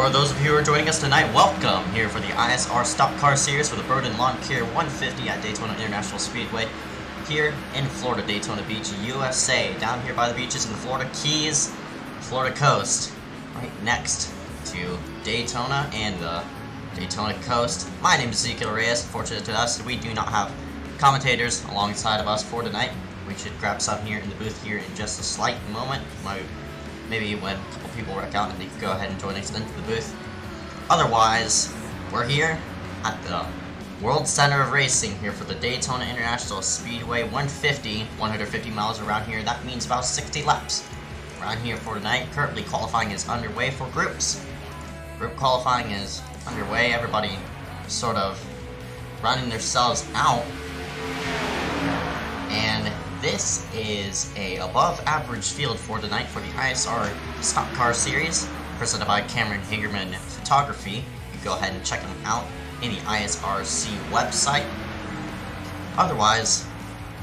For those of you who are joining us tonight, welcome here for the ISR Stock Car Series for the Burden Lawn Care 150 at Daytona International Speedway here in Florida, Daytona Beach, USA. Down here by the beaches in the Florida Keys, Florida coast, right next to Daytona and the Daytona coast. My name is Ezekiel Reyes. Fortunate to us, we do not have commentators alongside of us for tonight. We should grab some here in the booth here in just a slight moment. Maybe when a couple people wreck out and they can go ahead and join us into the booth. Otherwise, we're here at the World Center of Racing here for the Daytona International Speedway 150 miles around here. That means about 60 laps around here for tonight. Currently qualifying is underway for groups. Group qualifying is underway. Everybody sort of running themselves out. And this is a above average field for tonight for the ISR Stock Car Series, presented by Hageman Photography. You can go ahead and check them out in the ISRC website. Otherwise,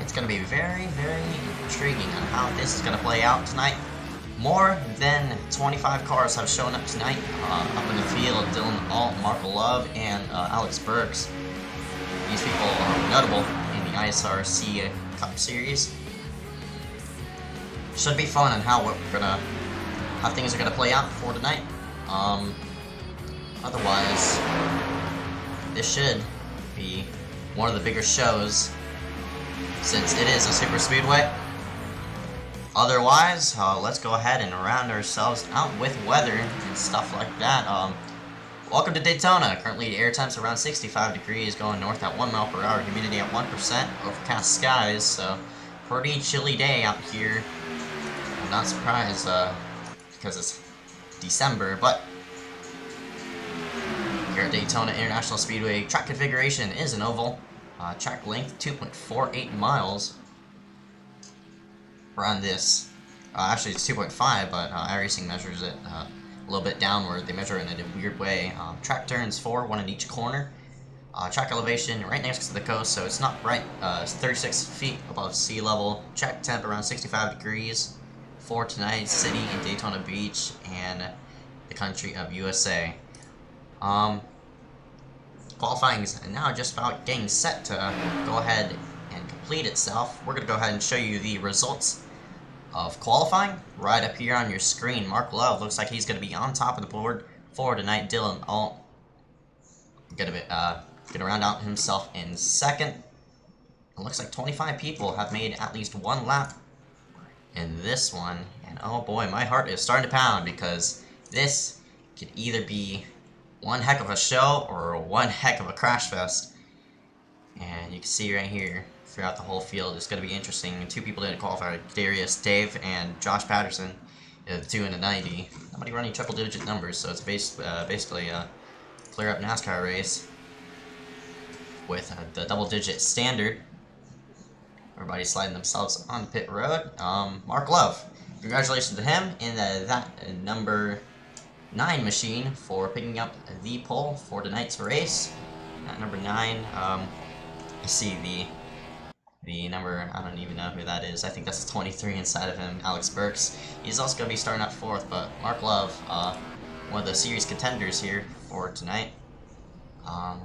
it's going to be very, very intriguing on how this is going to play out tonight. More than 25 cars have shown up tonight up in the field. Dylan Alt, Mark Love, and Alex Burks. These people are notable in the ISRC Cup Series. Should be fun on how things are gonna play out for tonight. Otherwise, this should be one of the bigger shows since it is a super speedway. Otherwise, let's go ahead and round ourselves out with weather and stuff like that. Welcome to Daytona. Currently, air temps around 65 degrees, going north at 1 mile per hour, humidity at 1%, overcast skies, so pretty chilly day out here. I'm not surprised because it's December, but here at Daytona International Speedway, track configuration is an oval. Track length 2.48 miles. Around this. Actually, it's 2.5, but iRacing measures it a little bit downward. They measure it in a weird way. Track turns 4, 1 in each corner. Track elevation right next to the coast, so it's not right. It's 36 feet above sea level. Track temp around 65 degrees for tonight. City in Daytona Beach and the country of USA. Qualifying is now just about getting set to go ahead and complete itself. We're going to go ahead and show you the results of qualifying right up here on your screen. Mark Love looks like he's going to be on top of the board for tonight. Dylan Alt gonna round out himself in second. It looks like 25 people have made at least one lap in this one, and oh boy, my heart is starting to pound because this could either be one heck of a show or one heck of a crash fest. And you can see right here throughout the whole field, it's going to be interesting. Two people didn't qualify: Darius Dave and Josh Patterson, the 2 in the 90. Nobody running triple-digit numbers, so it's basically a clear-up NASCAR race with the double-digit standard. Everybody's sliding themselves on the pit road. Mark Love, congratulations to him in that number 9 machine for picking up the pole for tonight's race. At number 9, I see the number, I don't even know who that is. I think that's 23 inside of him, Alex Burks. He's also going to be starting at 4th, but Mark Love, one of the series contenders here for tonight.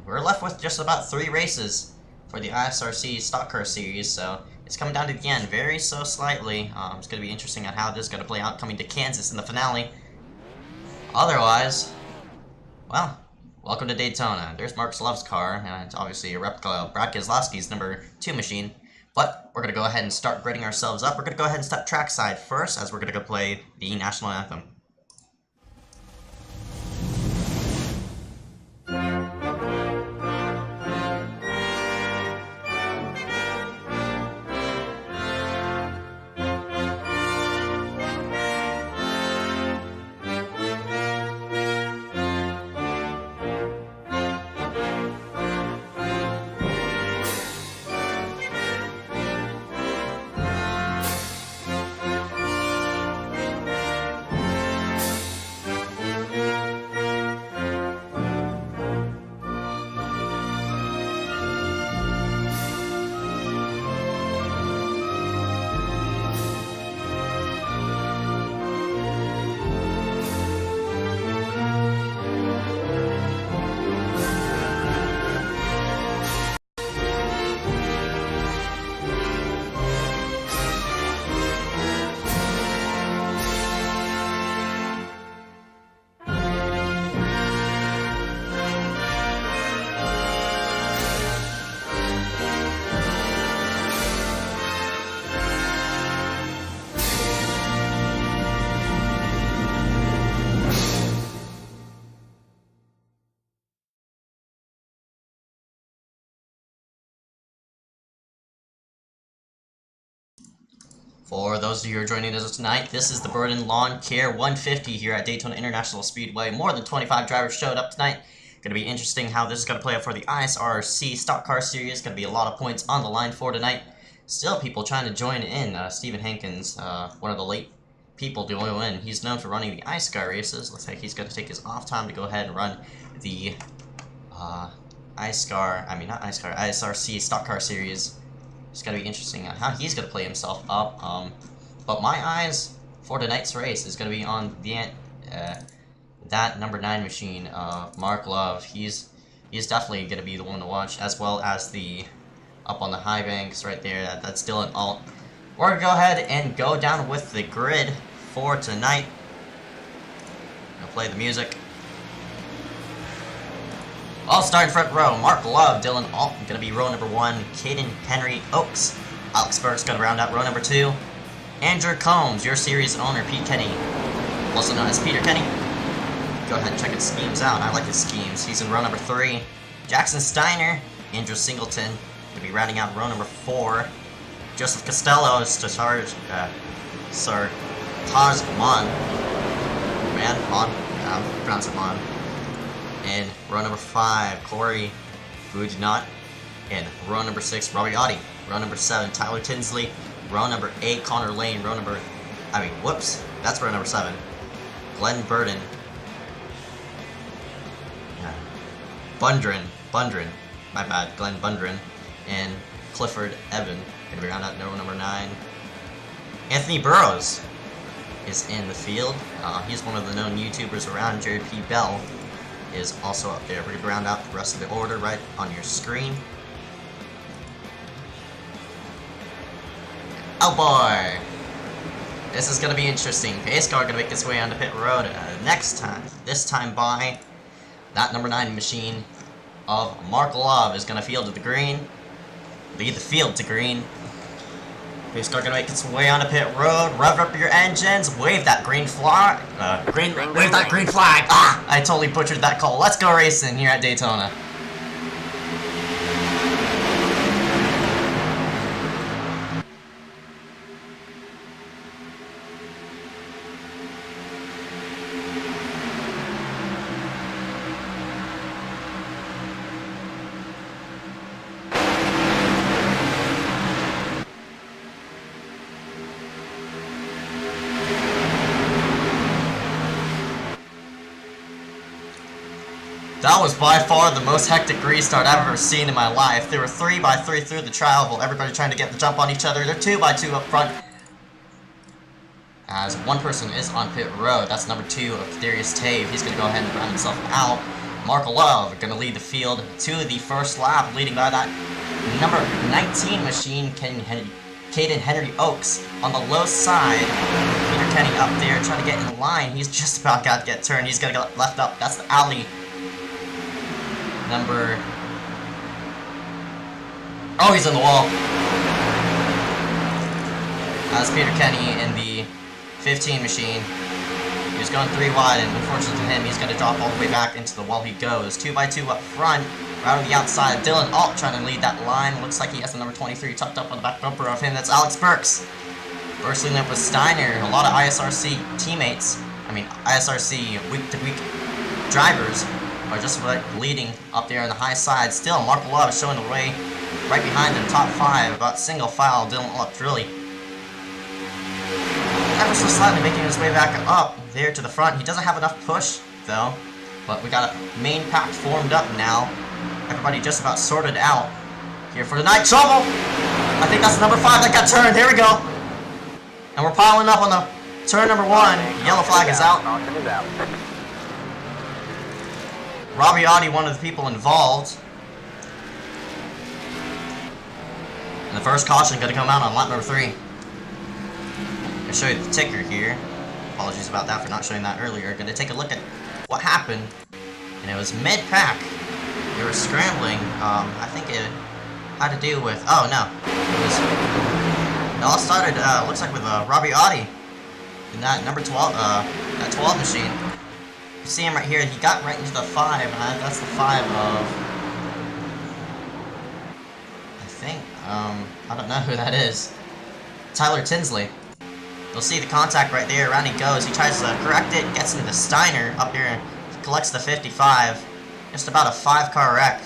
We're left with just about 3 races for the ISRC Stock Car Series, so it's coming down to the end very so slightly. It's going to be interesting on how this is going to play out coming to Kansas in the finale. Otherwise, well, welcome to Daytona. There's Mark Love's car, and it's obviously a replica of Brad Keselowski's number 2 machine. But we're going to go ahead and start grading ourselves up. We're going to go ahead and step trackside first, as we're going to go play the national anthem. For those of you who are joining us tonight, this is the Burden Lawn Care 150 here at Daytona International Speedway. More than 25 drivers showed up tonight. Going to be interesting how this is going to play out for the ISRC Stock Car Series. Going to be a lot of points on the line for tonight. Still people trying to join in. Stephen Hankins, one of the late people to go in. He's known for running the ISRC races. Looks like he's going to take his off time to go ahead and run the ISRC Stock Car Series. It's going to be interesting how he's going to play himself up. But my eyes for tonight's race is going to be on the that number 9 machine, Mark Love. He's definitely going to be the one to watch, as well as the up on the high banks right there. That's Dylan Alt. We're going to go ahead and go down with the grid for tonight. I'll play the music. All starting front row, Mark Love, Dylan Alt, going to be row number 1, Caden Henry Oaks. Alex Burke's going to round out row number 2. Andrew Combs, your series owner, Pete Kenny, also known as Peter Kenny. Go ahead and check his schemes out. I like his schemes. He's in row number 3. Jackson Steiner, Andrew Singleton, going to be rounding out row number 4. Joseph Costello is to charge, Sir Taj Mon. Pronounce it Mon. In row number 5, Corey Boudinot. In row number 6, Robbie Audi. Row number 7, Tyler Tinsley. Row number 8, Connor Lane. That's row number 7. Glenn Burden. Bundren. My bad. Glenn Bundren. And Clifford Evan. Gonna be around at row number 9. Anthony Burrows is in the field. He's one of the known YouTubers around. Jared P. Bell is also up there. We're going to round out the rest of the order right on your screen. Oh boy! This is going to be interesting. Pace car going to make its way onto pit road this time by that number 9 machine of Mark Love is going to lead the field to green. Pace car going to make its way onto pit road. Rev up your engines. Wave that green flag. Wave that green flag. I totally butchered that call. Let's go racing here at Daytona. That was by far the most hectic restart I've ever seen in my life. There were 3x3 through the trial hole, everybody trying to get the jump on each other. They're 2x2 up front. As one person is on pit road, that's number 2 of Darius Tave. He's going to go ahead and round himself out. Mark Love going to lead the field to the first lap, leading by that number 19 machine, Caden Henry Oaks. On the low side, Peter Kenny up there trying to get in line. He's just about got to get turned. He's going to get left up. That's the alley. He's in the wall. That's Peter Kenny in the 15 machine. He was going 3 wide, and unfortunately to him, he's going to drop all the way back into the wall he goes. 2x2 up front, right on the outside. Dylan Alt trying to lead that line. Looks like he has the number 23 tucked up on the back bumper of him. That's Alex Burks. Burks leading up with Steiner. A lot of ISRC teammates, ISRC week-to-week drivers are just leading up there on the high side. Still, Mark Love is showing the way right behind them, top 5, about single file. Dylan Alt really ever so slightly making his way back up there to the front. He doesn't have enough push, though, but we got a main pack formed up now. Everybody just about sorted out here for tonight. Trouble! I think that's number 5 that got turned. There we go. And we're piling up on the turn number 1. Yellow flag is out. Robbie Audi, one of the people involved. And the first caution going to come out on lap number 3. I'll show you the ticker here. Apologies about that for not showing that earlier. Going to take a look at what happened. And it was mid-pack. They were scrambling. I think it had to do with... Oh, no. It all started, looks like with Robbie Audi. In that number 12, that 12 machine. You see him right here, he got right into the 5, and that's the 5 of... I think, I don't know who that is. Tyler Tinsley. You'll see the contact right there. Around he goes. He tries to correct it, gets into the Steiner up here, collects the 55. Just about a 5-car wreck.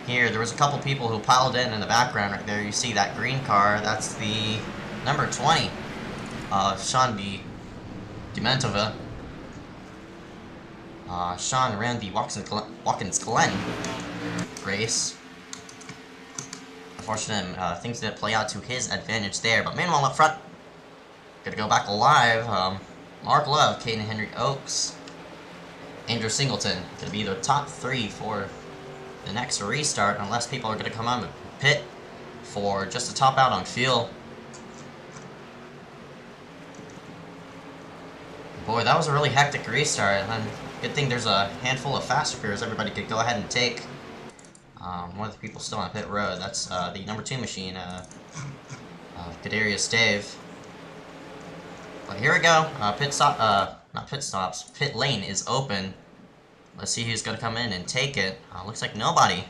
Here, there was a couple people who piled in the background right there. You see that green car. That's the number 20, Sean Dementova. Sean ran the Watkins Glen race. Unfortunately, things didn't play out to his advantage there. But meanwhile, up front, gonna go back alive. Mark Love, Caden Henry Oaks, Andrew Singleton gonna be the top 3 for the next restart, unless people are gonna come on the pit for just a top out on fuel. Boy, that was a really hectic restart. And good thing there's a handful of fast repairs everybody could go ahead and take. One of the people still on pit road, that's the number 2 machine, Kadarius Dave. But here we go. Pit lane is open. Let's see who's gonna come in and take it. Looks like nobody.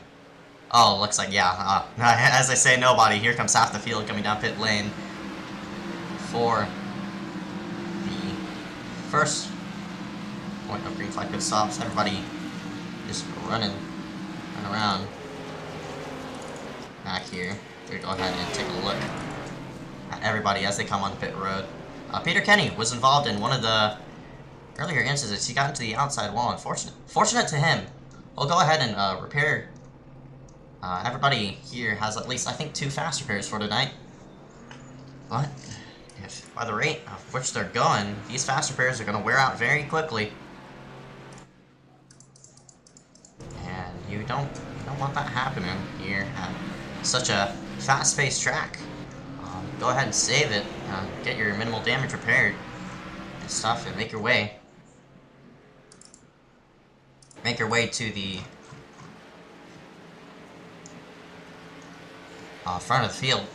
Oh, looks like, yeah. As I say, nobody. Here comes half the field coming down pit lane for the first point of green flag pit stops. Everybody just running around back here. We're gonna go ahead and take a look at everybody as they come on the pit road. Peter Kenny was involved in one of the earlier incidents. He got into the outside wall. Fortunate to him. We'll go ahead and repair. Everybody here has at least, I think, 2 fast repairs for tonight. But if by the rate of which they're going, these fast repairs are going to wear out very quickly. And you don't want that happening here at such a fast-paced track. Go ahead and save it. Get your minimal damage repaired and stuff, and make your way. Make your way to the front of the field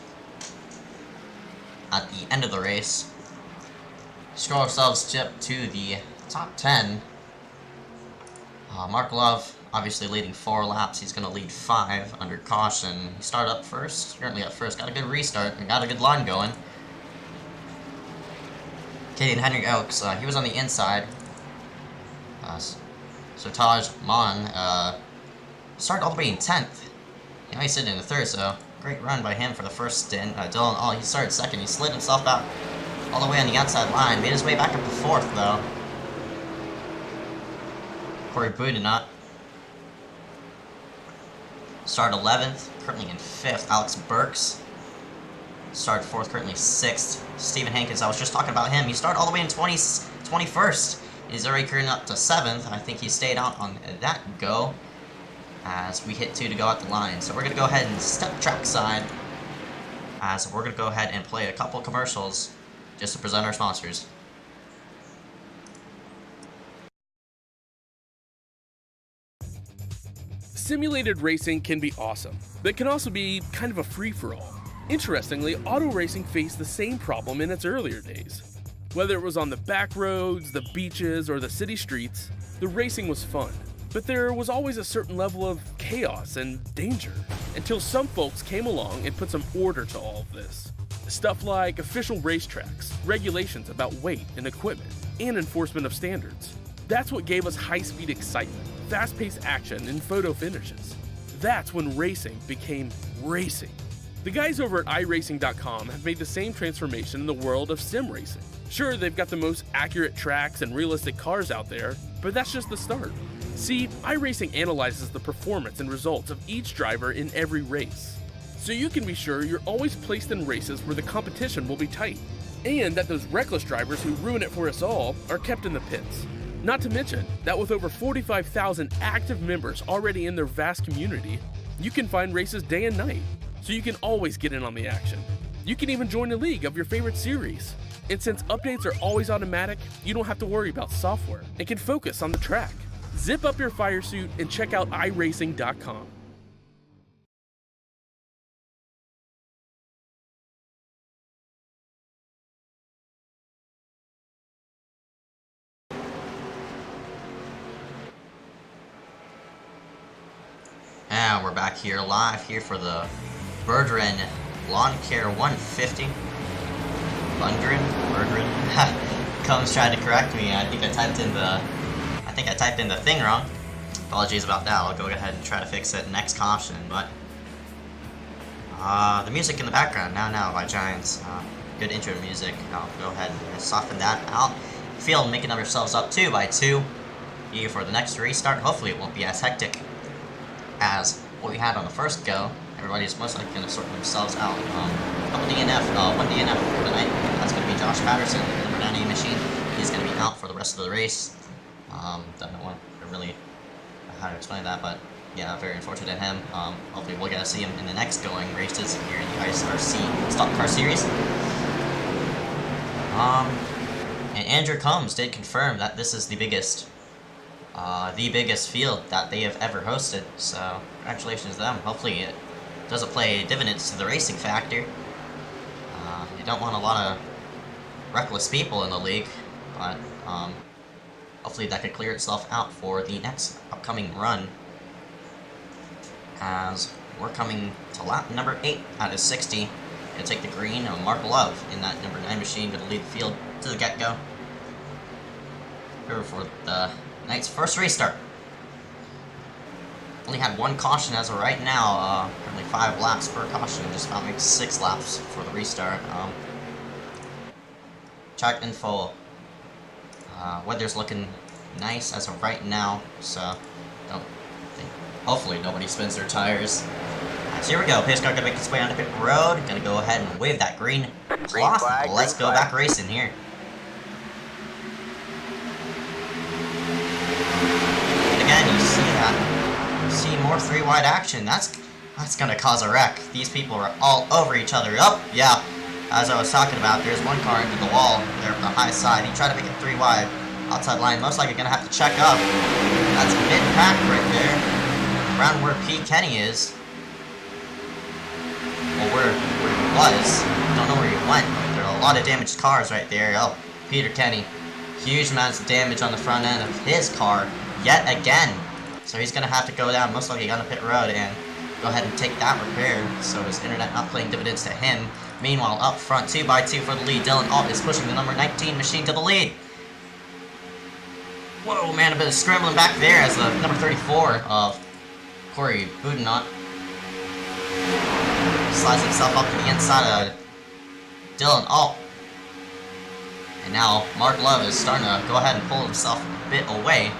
at the end of the race. Score ourselves up to the top 10. Mark Love, obviously leading 4 laps. He's going to lead 5 under caution. He started up first, currently up first. Got a good restart and got a good line going. Caden Henry Oaks, he was on the inside. So Taj Mon started all the way in 10th. Now he's sitting in the 3rd, so great run by him for the first stint. Dylan, he started 2nd. He slid himself out all the way on the outside line. Made his way back up to 4th, though. Corey Boudinot started 11th, currently in 5th. Alex Burks started 4th, currently 6th. Stephen Hankins, I was just talking about him. He started all the way in 21st. He's already currently up to 7th. I think he stayed out on that go as we hit 2 to go at the line. So we're going to go ahead and step trackside as we're going to go ahead and play a couple commercials just to present our sponsors. Simulated racing can be awesome, but it can also be kind of a free-for-all. Interestingly, auto racing faced the same problem in its earlier days. Whether it was on the back roads, the beaches, or the city streets, the racing was fun. But there was always a certain level of chaos and danger, until some folks came along and put some order to all of this. Stuff like official racetracks, regulations about weight and equipment, and enforcement of standards. That's what gave us high-speed excitement, fast-paced action, and photo finishes. That's when racing became racing. The guys over at iRacing.com have made the same transformation in the world of sim racing. Sure, they've got the most accurate tracks and realistic cars out there, but that's just the start. See, iRacing analyzes the performance and results of each driver in every race, so you can be sure you're always placed in races where the competition will be tight, and that those reckless drivers who ruin it for us all are kept in the pits. Not to mention that with over 45,000 active members already in their vast community, you can find races day and night, so you can always get in on the action. You can even join a league of your favorite series. And since updates are always automatic, you don't have to worry about software and can focus on the track. Zip up your fire suit and check out iRacing.com. And we're back here live here for the Bergeron Lawn Care 150. Lundgren, comes trying to correct me. I think I typed in the thing wrong. Apologies about that. I'll go ahead and try to fix it next caution. But the music in the background now by Giants. Good intro music. I'll go ahead and soften that out. Field making ourselves up 2 by 2. For the next restart. Hopefully it won't be as hectic as what we had on the first go. Everybody's most likely going to sort themselves out. Couple DNF, one DNF for the night. That's going to be Josh Patterson, the number 98 machine. He's going to be out for the rest of the race. Don't know really how to explain that, but yeah, very unfortunate him. Hopefully we'll get to see him in the next going races here in the ISRC Stock Car Series. And Andrew Combs did confirm that this is the biggest field that they have ever hosted. So congratulations to them. Hopefully it doesn't play dividends to the racing factor. You don't want a lot of reckless people in the league, but hopefully that could clear itself out for the next upcoming run, as we're coming to lap number 8 out of 60. Gonna take the green of Mark Love in that number 9 machine, gonna lead the field to the get-go. Here for the night's first restart. Only had 1 caution as of right now. Currently 5 laps per caution, just about makes 6 laps for the restart. Track info. Weather's looking nice as of right now, so hopefully nobody spins their tires. So here we go. Pace car gonna make its way onto pit road. Gonna go ahead and wave that green cloth. Let's go back racing here. And again, you see that. You see more 3-wide action. That's gonna cause a wreck. These people are all over each other. Oh, yeah. As I was talking about, there's one car into the wall there on the high side. He tried to make it 3-wide. Outside line, most likely gonna have to check up. That's mid-pack right there. Around where Pete Kenny is. Well, where he was. Don't know where he went. There are a lot of damaged cars right there. Oh, Peter Kenny. Huge amounts of damage on the front end of his car yet again. So he's gonna have to go down, most likely on the pit road, and go ahead and take that repair. So his internet not playing dividends to him. Meanwhile, up front, 2 by 2 for the lead. Dylan Alt is pushing the number 19 machine to the lead. Whoa, man, a bit of scrambling back there as the number 34 of Corey Boudinot slides himself up to the inside of Dylan Alt. And now Mark Love is starting to go ahead and pull himself a bit away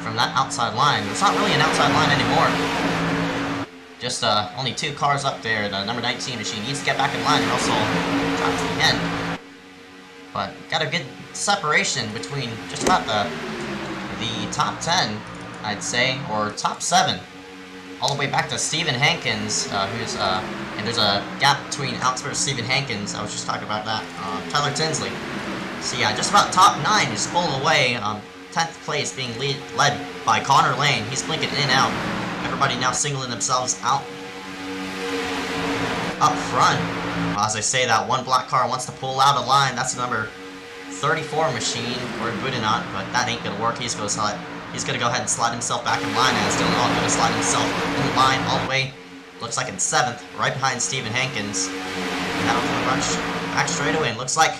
from that outside line. It's not really an outside line anymore. Just only 2 cars up there. The number 19 machine needs to get back in line and also drive to the end. But got a good separation between just about the top 10, I'd say, or top 7. All the way back to Stephen Hankins, and there's a gap between Outspurt Stephen Hankins. I was just talking about that. Tyler Tinsley. So yeah, just about top 9 is pulled away. 10th place being led by Connor Lane. He's blinking in and out. Everybody now singling themselves out up front. As I say that, one black car wants to pull out a line. That's the number 34 machine, or Boudinot, but that ain't gonna work. He's gonna go ahead and slide himself back in line, as Dylan Alt gonna slide himself in line all the way, looks like in 7th, right behind Stephen Hankins. And that'll come back straight away. And looks like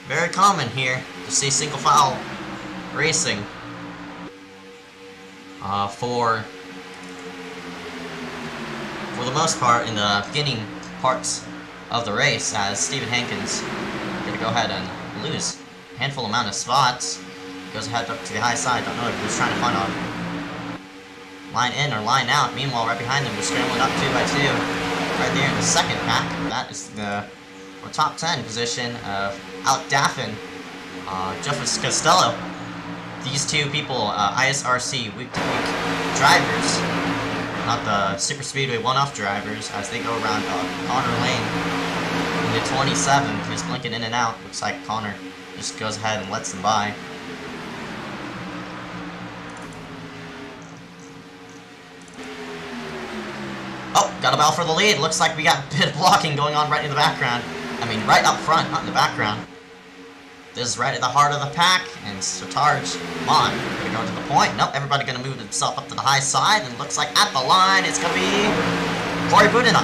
very common here to see single file racing for the most part in the beginning parts of the race, as Stephen Hankins gonna go ahead and lose a handful amount of spots. Goes ahead up to the high side. Don't know if he's trying to find a line in or line out. Meanwhile, right behind them, we're scrambling up 2 by 2. Right there in the second pack. That is the top 10 position of Alec Daffin, Jeffrey Costello. These 2 people, ISRC week-to-week drivers, not the Super Speedway one-off drivers, as they go around Connor Lane in the 27. He's blinking in and out. Looks like Connor just goes ahead and lets them by. Oh, got a battle for the lead. Looks like we got a bit of blocking going on right in the background. I mean, right up front, not in the background. This is right at the heart of the pack, and Sartaj, come on, gonna go to the point. Nope, everybody gonna move himself up to the high side, and looks like at the line, it's gonna be Corey Boudinot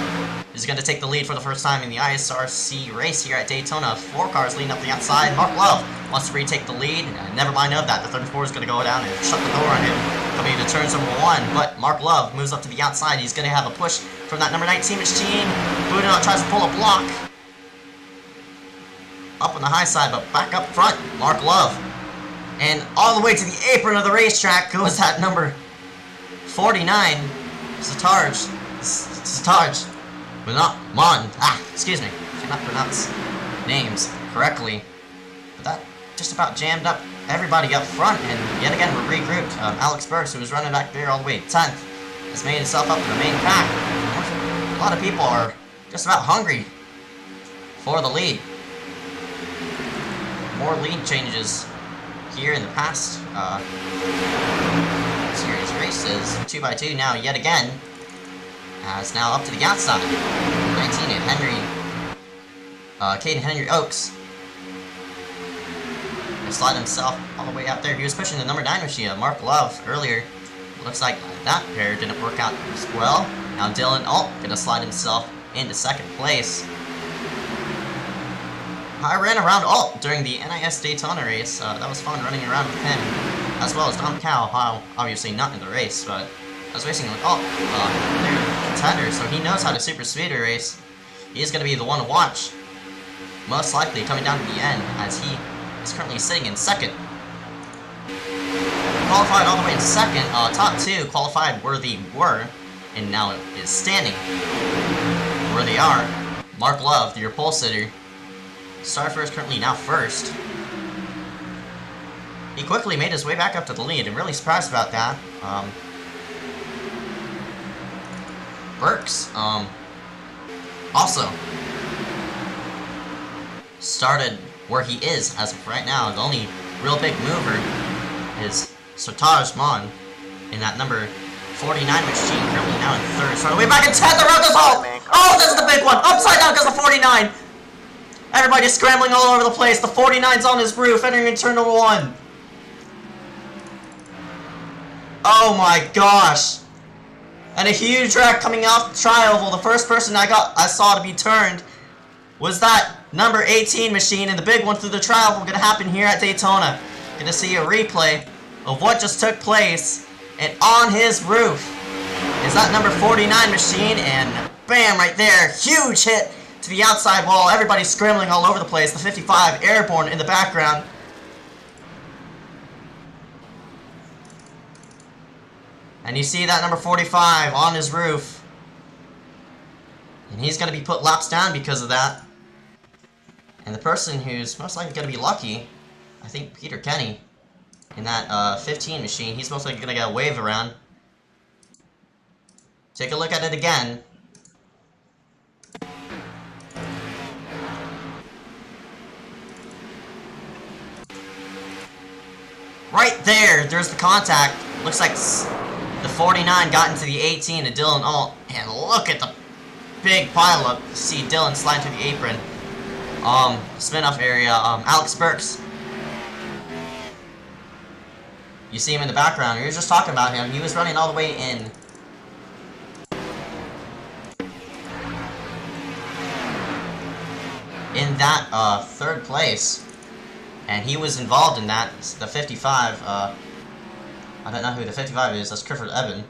is who's going to take the lead for the first time in the ISRC race here at Daytona. 4 cars leading up the outside. Mark Love wants to retake the lead. Never mind of that. The 34 is going to go down and shut the door on him. Coming into turns number 1, but Mark Love moves up to the outside. He's going to have a push from that number 19 machine. Budinot tries to pull a block. Up on the high side, but back up front, Mark Love. And all the way to the apron of the racetrack goes that number 49, Satarj. But not Mon. Excuse me. Cannot pronounce names correctly. But that just about jammed up everybody up front, and yet again we're regrouped. Alex Burks, who was running back there all the way 10th, has made himself up to the main pack. A lot of people are just about hungry for the lead. More lead changes here in the past series races. 2x2 now yet again. It's now up to the outside. 19 and Caden Henry Oaks. Slide himself all the way out there. He was pushing the number 9 machine, Mark Love, earlier. Looks like that pair didn't work out as well. Now Dylan Alt gonna slide himself into 2nd place. I ran around Alt during the NIS Daytona race. That was fun running around with him, as well as Dom Cow, obviously not in the race, but I was racing with Alt, their contender, so he knows how to super speeder race. He's gonna be the one to watch, most likely coming down to the end, as he is currently sitting in 2nd. Qualified all the way in 2nd. Top 2 qualified where they were, and now is standing where they are. Mark Love, your pole sitter, started first, currently now 1st. He quickly made his way back up to the lead, and really surprised about that. Burks, also started where he is as of right now. The only real big mover is Sotaj Mon in that number 49 machine, currently now in 3rd. Started way back in 10th around this hole! Oh, this is the big one! Upside down because of 49! Everybody's scrambling all over the place. The 49's on his roof, entering in turn number 1. Oh my gosh! And a huge wreck coming off the tri-oval. The first person I saw to be turned was that number 18 machine, and the big one through the tri-oval gonna happen here at Daytona. Gonna see a replay of what just took place, and on his roof is that number 49 machine, and bam, right there, huge hit to the outside wall. Everybody's scrambling all over the place. The 55 airborne in the background. And you see that number 45 on his roof. And he's going to be put laps down because of that. And the person who's most likely going to be lucky, I think Peter Kenny, in that 15 machine, he's most likely going to get a wave around. Take a look at it again. Right there, there's the contact. Looks like the 49 got into the 18 to Dylan Alt, and look at the big pileup. See Dylan slide through the apron. Spin-off area, Alex Burks. You see him in the background. We were just talking about him. He was running all the way in that 3rd place, and he was involved in that. The 55. I don't know who the 55 is. That's Clifford Evan.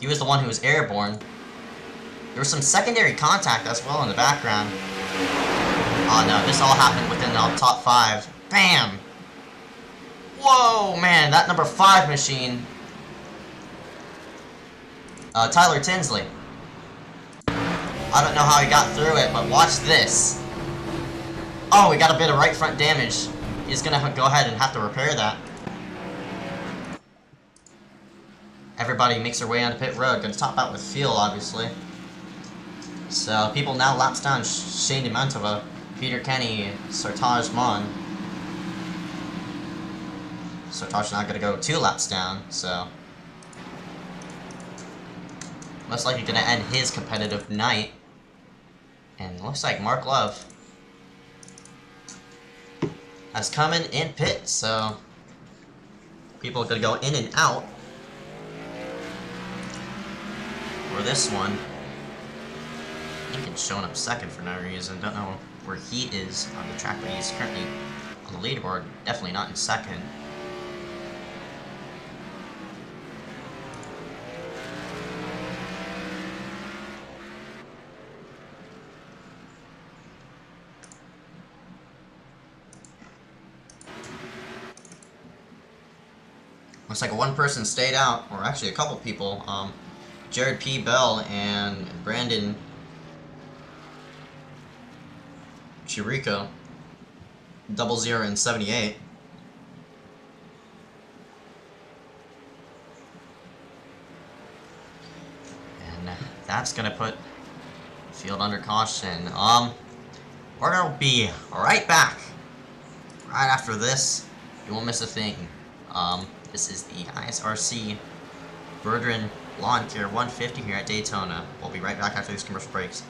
He was the one who was airborne. There was some secondary contact as well in the background. Oh no, this all happened within the top 5. Bam! Whoa, man, that number 5 machine. Tyler Tinsley. I don't know how he got through it, but watch this. Oh, we got a bit of right front damage. He's gonna go ahead and have to repair that. Everybody makes their way onto pit road. Gonna top out with fuel, obviously. So, people now laps down Shane DeMantova, Peter Kenny, Sartaj Mon. Sartaj now gonna go 2 laps down, so most likely gonna end his competitive night. And it looks like Mark Love has come in pit, so people are gonna go in and out for this one. It's showing up second for no reason. Don't know where he is on the track, but he's currently on the leaderboard. Definitely not in second. Looks like one person stayed out, or actually a couple people. Jared P. Bell and Brandon Chirico, 00 and 78. And that's gonna put the field under caution. We're gonna be right back. Right after this, you won't miss a thing. This is the ISRC Verdrin Lawn Care 150 here at Daytona. We'll be right back after these commercial breaks.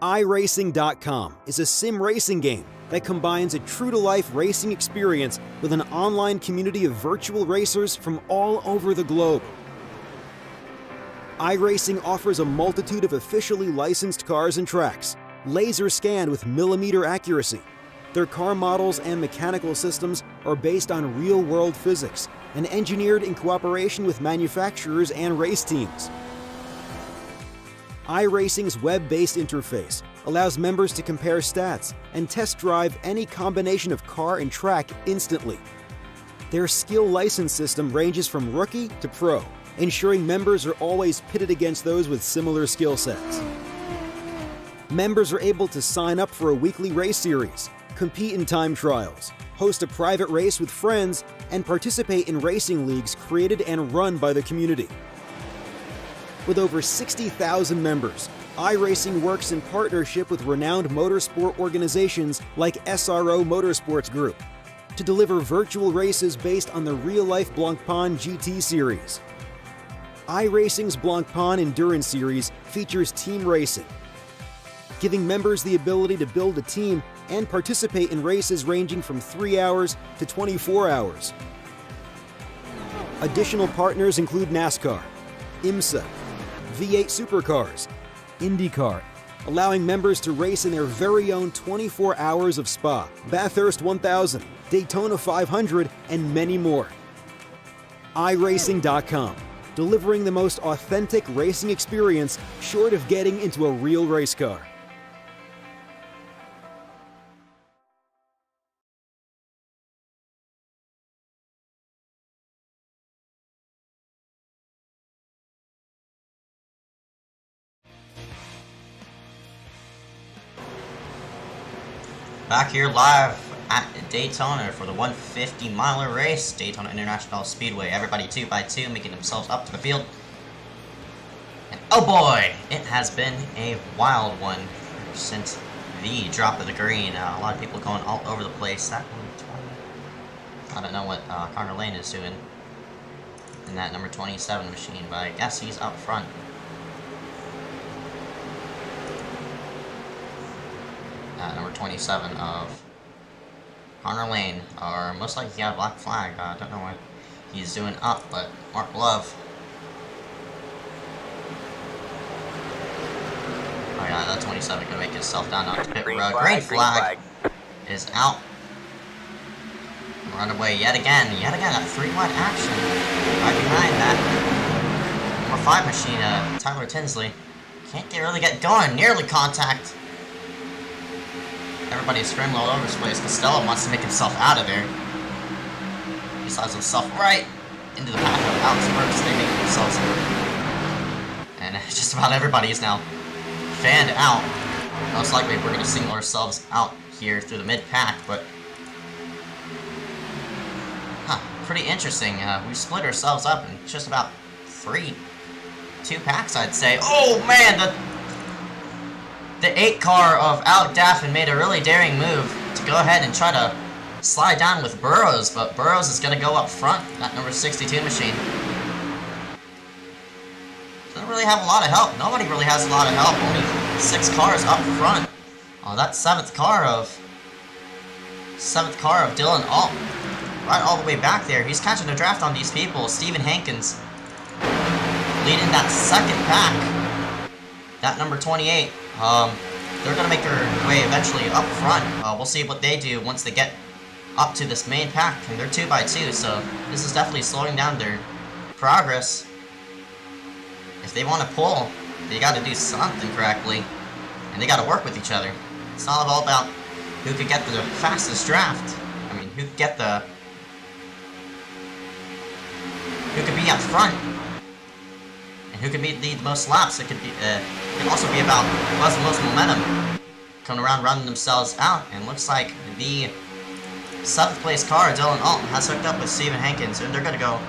iRacing.com is a sim racing game that combines a true-to-life racing experience with an online community of virtual racers from all over the globe. iRacing offers a multitude of officially licensed cars and tracks, laser scanned with millimeter accuracy. Their car models and mechanical systems are based on real-world physics and engineered in cooperation with manufacturers and race teams. iRacing's web-based interface allows members to compare stats and test drive any combination of car and track instantly. Their skill license system ranges from rookie to pro, ensuring members are always pitted against those with similar skill sets. Members are able to sign up for a weekly race series, compete in time trials, host a private race with friends, and participate in racing leagues created and run by the community. With over 60,000 members, iRacing works in partnership with renowned motorsport organizations like SRO Motorsports Group to deliver virtual races based on the real-life Blancpain GT series. iRacing's Blancpain Endurance Series features team racing, giving members the ability to build a team and participate in races ranging from 3 hours to 24 hours. Additional partners include NASCAR, IMSA, V8 Supercars, IndyCar, allowing members to race in their very own 24 hours of Spa, Bathurst 1000, Daytona 500, and many more. iRacing.com, delivering the most authentic racing experience short of getting into a real race car. Back here live at Daytona for the 150-miler race, Daytona International Speedway. Everybody 2x2 making themselves up to the field. And oh boy, it has been a wild one since the drop of the green. A lot of people going all over the place. That 120. I don't know what Connor Lane is doing in that number 27 machine, but I guess he's up front. Number 27 of Connor Lane, or most likely he got a black flag. I don't know what he's doing up, but Mark Love. Oh yeah, that 27 gonna make himself down onto pit road. Green flag. is out. Run away yet again, that 3 wide action. Right behind that. Number 5 machine, Tyler Tinsley. Can't really get going, nearly contact. Everybody's scrambling all over this place. Costello wants to make himself out of there. He slides himself right into the path of Alex Burks. They make themselves. And just about everybody is now fanned out. Most likely we're going to single ourselves out here through the mid-pack, but pretty interesting. We split ourselves up in just about 2 packs, I'd say. Oh man, the 8 car of Alec Daffin made a really daring move to go ahead and try to slide down with Burrows, but Burrows is going to go up front, that number 62 machine. Doesn't really have a lot of help. Nobody really has a lot of help. Only 6 cars up front. Oh, that 7th car of Dylan Alt. Right all the way back there. He's catching a draft on these people. Stephen Hankins leading that 2nd pack. That number 28. They're going to make their way eventually up front. We'll see what they do once they get up to this main pack. And they're 2x2, so this is definitely slowing down their progress. If they want to pull, they got to do something correctly. And they got to work with each other. It's not all about who could get the fastest draft. I mean, who could get who could be up front, and who could lead the most laps. It could also be about who has the most momentum coming around running themselves out. And looks like the 7th place car, Dylan Alt, has hooked up with Stephen Hankins, and they're gonna go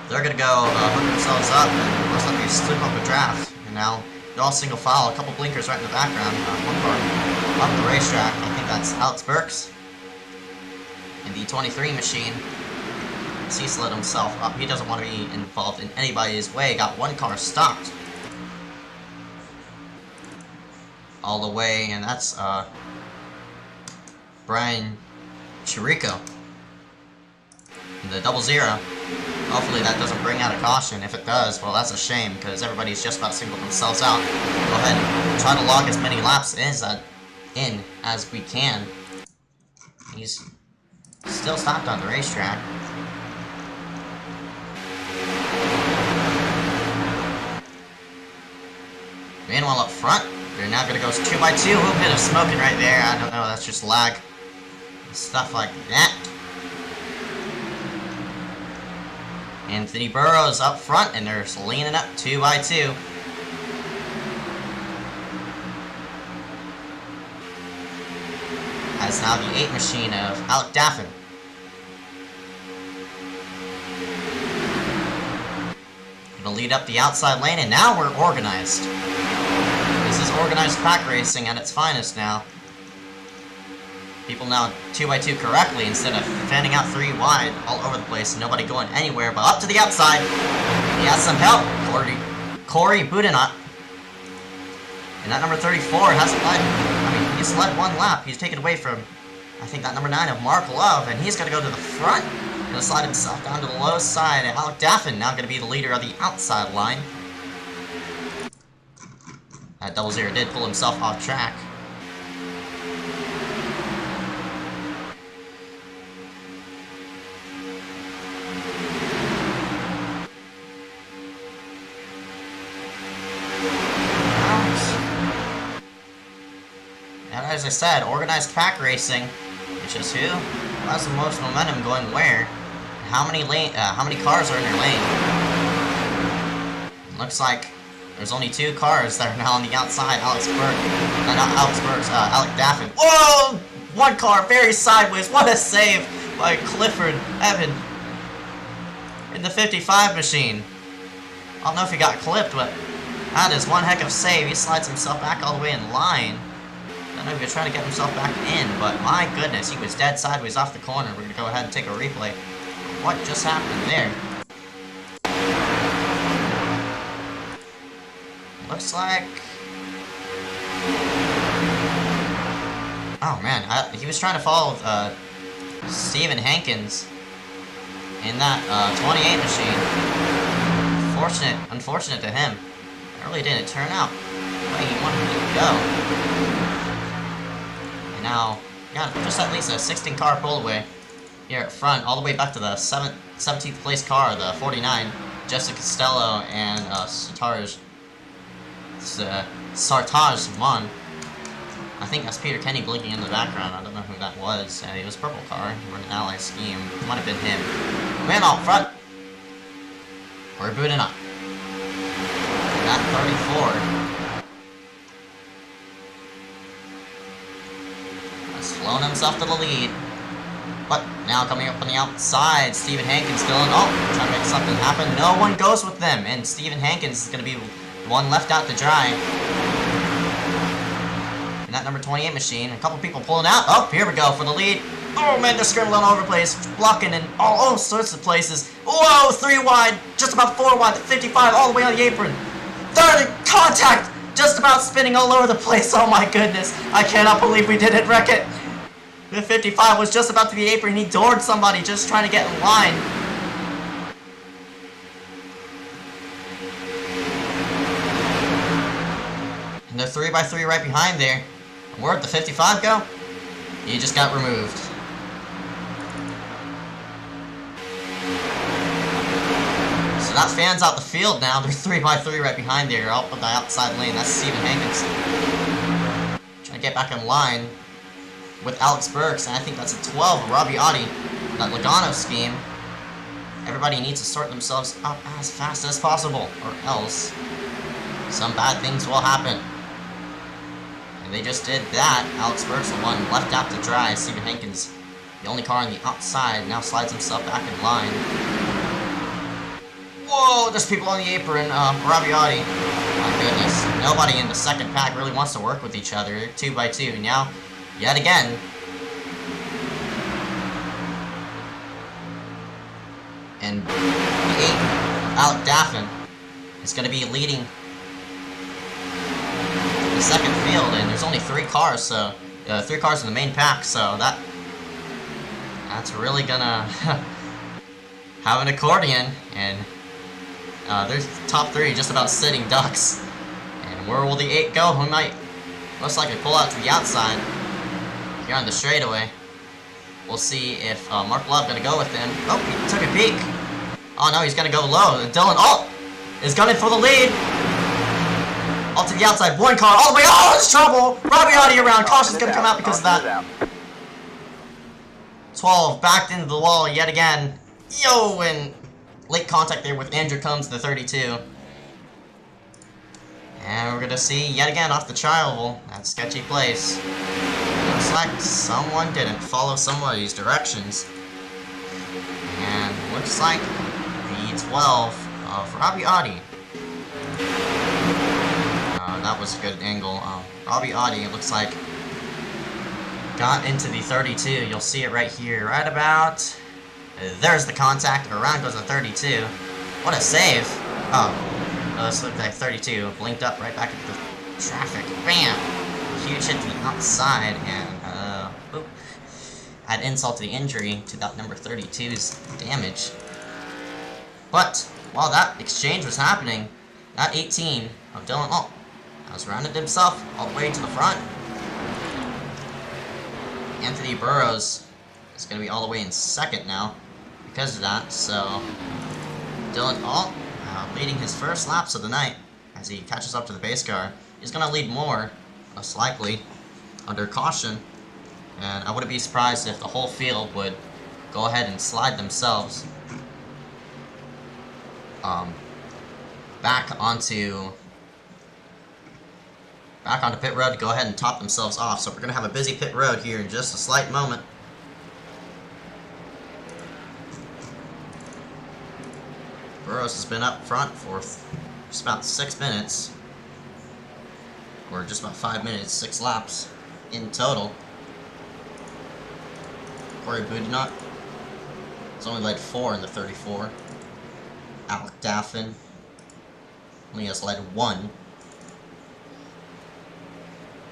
hook themselves up and most likely slip up a draft. And now they're all single file, a couple blinkers right in the background. One car up the racetrack. I think that's Alex Burks in the 23 machine. He slid himself up. He doesn't want to be involved in anybody's way. Got 1 car stopped all the way, and that's Brian Chirico in the 00. Hopefully that doesn't bring out a caution. If it does, well, that's a shame, because everybody's just about singled themselves out. Go ahead and try to log as many laps in as we can. He's still stopped on the racetrack. Meanwhile, up front, they're now going to go 2x2. A little bit of smoking right there. I don't know, that's just lag. Stuff like that. Anthony Burrows up front, and they're leaning up 2x2. As now the 8 machine of Alec Daffin. Gonna lead up the outside lane, and now we're organized. This is organized pack racing at its finest now. People now 2x2 correctly instead of fanning out 3 wide all over the place. Nobody going anywhere, but up to the outside. He has some help. Corey Budenot. And that number 34 hasn't led. I mean, he's led 1 lap. He's taken away from, I think, that number 9 of Mark Love, and he's going to go to the front. Going to slide himself down to the low side. And Alec Daffin now going to be the leader of the outside line. That 00 did pull himself off track. And as I said, organized pack racing, which is who has the most momentum going where. How many cars are in your lane? Looks like there's only 2 cars that are now on the outside. Alec Daffin. Whoa! 1 car very sideways. What a save by Clifford Evan in the 55 machine. I don't know if he got clipped, but that is one heck of a save. He slides himself back all the way in line. I don't know if he was trying to get himself back in, but my goodness, he was dead sideways off the corner. We're going to go ahead and take a replay. What just happened there? Looks like... Oh man, he was trying to follow Stephen Hankins in that 28 machine. Unfortunate to him. It really didn't turn out the way he wanted it to go. And now Yeah, just at least a 16 car pull away here at front, all the way back to the 17th place car, the 49. Jessica Costello and Sartaj won. I think that's Peter Kenny blinking in the background. I don't know who that was. It was a purple car. We're an ally scheme. It might have been him. Man out front. We're booting up. And that 34 has flown himself to the lead. But now coming up on the outside, Stephen Hankins still in. Oh, trying to make something happen. No one goes with them, and Stephen Hankins is going to be the one left out to dry. And that number 28 machine, a couple people pulling out. Oh, here we go for the lead. Oh man, they're scrambling all over the place, blocking in all sorts of places. Whoa, 3 wide, just about 4 wide, 55 all the way on the apron. 30 contact, just about spinning all over the place. Oh my goodness, I cannot believe we didn't wreck it. The 55 was just about to the apron. He doored somebody just trying to get in line. And they're 3x3 right behind there. Where'd the 55 go? He just got removed. So that fans out the field now. They're 3x3 right behind there. Out on the outside lane. That's Stephen Hankins. Trying to get back in line with Alex Burks, and I think that's a 12, Robbie Audi, that Logano scheme. Everybody needs to sort themselves up as fast as possible, or else some bad things will happen. And they just did that. Alex Burks, the one left out to dry. Stephen Hankins, the only car on the outside, now slides himself back in line. Whoa, there's people on the apron. Robbie Audi. My goodness, nobody in the second pack really wants to work with each other. 2x2 now. Yet again. And the 8, Alec Daffin, is going to be leading the second field, and there's only 3 cars, so 3 cars in the main pack, so that's really gonna have an accordion, and there's the top 3 just about sitting ducks. And where will the 8 go? He might most likely pull out to the outside. Here on the straightaway. We'll see if Mark Love gonna go with him. Oh, he took a peek. Oh no, he's gonna go low. And Dylan is gunning for the lead. All to the outside. 1 car all the way. Oh, it's trouble. Robbie Audi around. Caution's gonna come out because of that. 12 backed into the wall yet again. Yo, and late contact there with Andrew Combs, the 32. And we're gonna see yet again off the trial that sketchy place. Looks like someone didn't follow somebody's directions. And looks like the 12 of Robbie Audi. That was a good angle. Robbie Audi, it looks like, got into the 32. You'll see it right here, right about. There's the contact. Around goes the 32. What a save. Oh, this looked like 32. Blinked up right back into the traffic. Bam! Huge hit to the outside, and boop. Add insult to the injury to that number 32's damage. But while that exchange was happening, that 18 of Dylan has rounded himself all the way to the front. Anthony Burrows is going to be all the way in second now because of that. So Dylan leading his first laps of the night as he catches up to the base car. He's going to lead more, most likely, under caution. And I wouldn't be surprised if the whole field would go ahead and slide themselves back onto pit road to go ahead and top themselves off. So we're going to have a busy pit road here in just a slight moment. Burrows has been up front for just about 6 minutes. Or just about 5 minutes, 6 laps in total. Corey Boudinot has only led 4 in the 34. Alec Daffin only has led 1.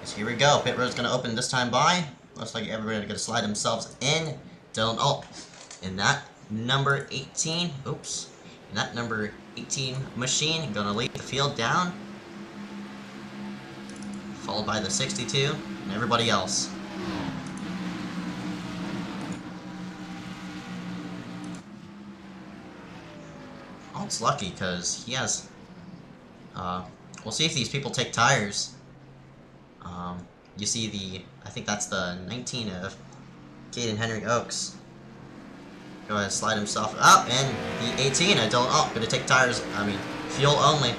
So here we go. Pit road's going to open this time by. Looks like everybody's going to slide themselves in. Dylan in that number 18. Oops. In that number 18 machine, going to lead the field down. Followed by the 62 and everybody else. Colt's lucky because he has. We'll see if these people take tires. You see I think that's the 19 of Caden Henry Oaks. Go ahead and slide himself up, and the 18 of Dylan Alt gonna take tires. Fuel only.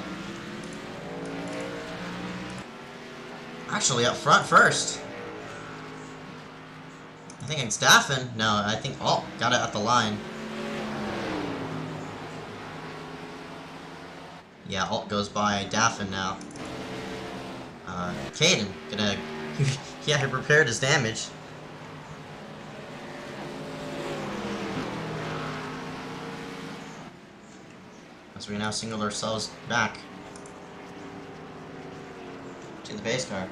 Actually, up front first. I think it's Daffin. No, I think Alt got it at the line. Yeah, Alt goes by Daffin now. Caden gonna. Yeah, he repaired his damage. As we now single ourselves back to the base car.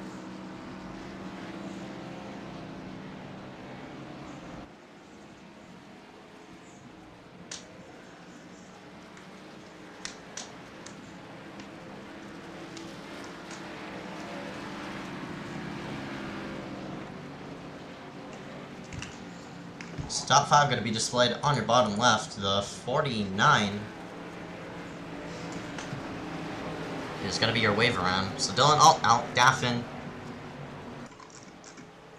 So top 5 going to be displayed on your bottom left. The 49 is going to be your wave around. So Dylan Alt out, Daffin,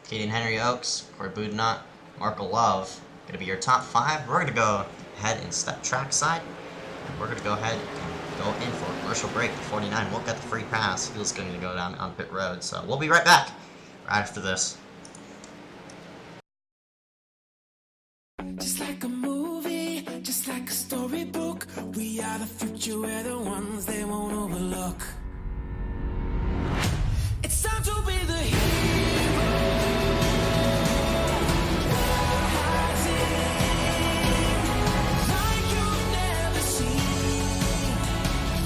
Caden Henry Oaks, Corey Boudinot, Marco Love. Going to be your top 5. We're going to go ahead and step track side. We're going to go ahead and go in for a commercial break. The 49 won't get the free pass. He's going to go down on pit road. So we'll be right back right after this. Just like a movie, just like a storybook, we are the future, we're the ones they won't overlook. It's time to be the hero. Like you've never seen,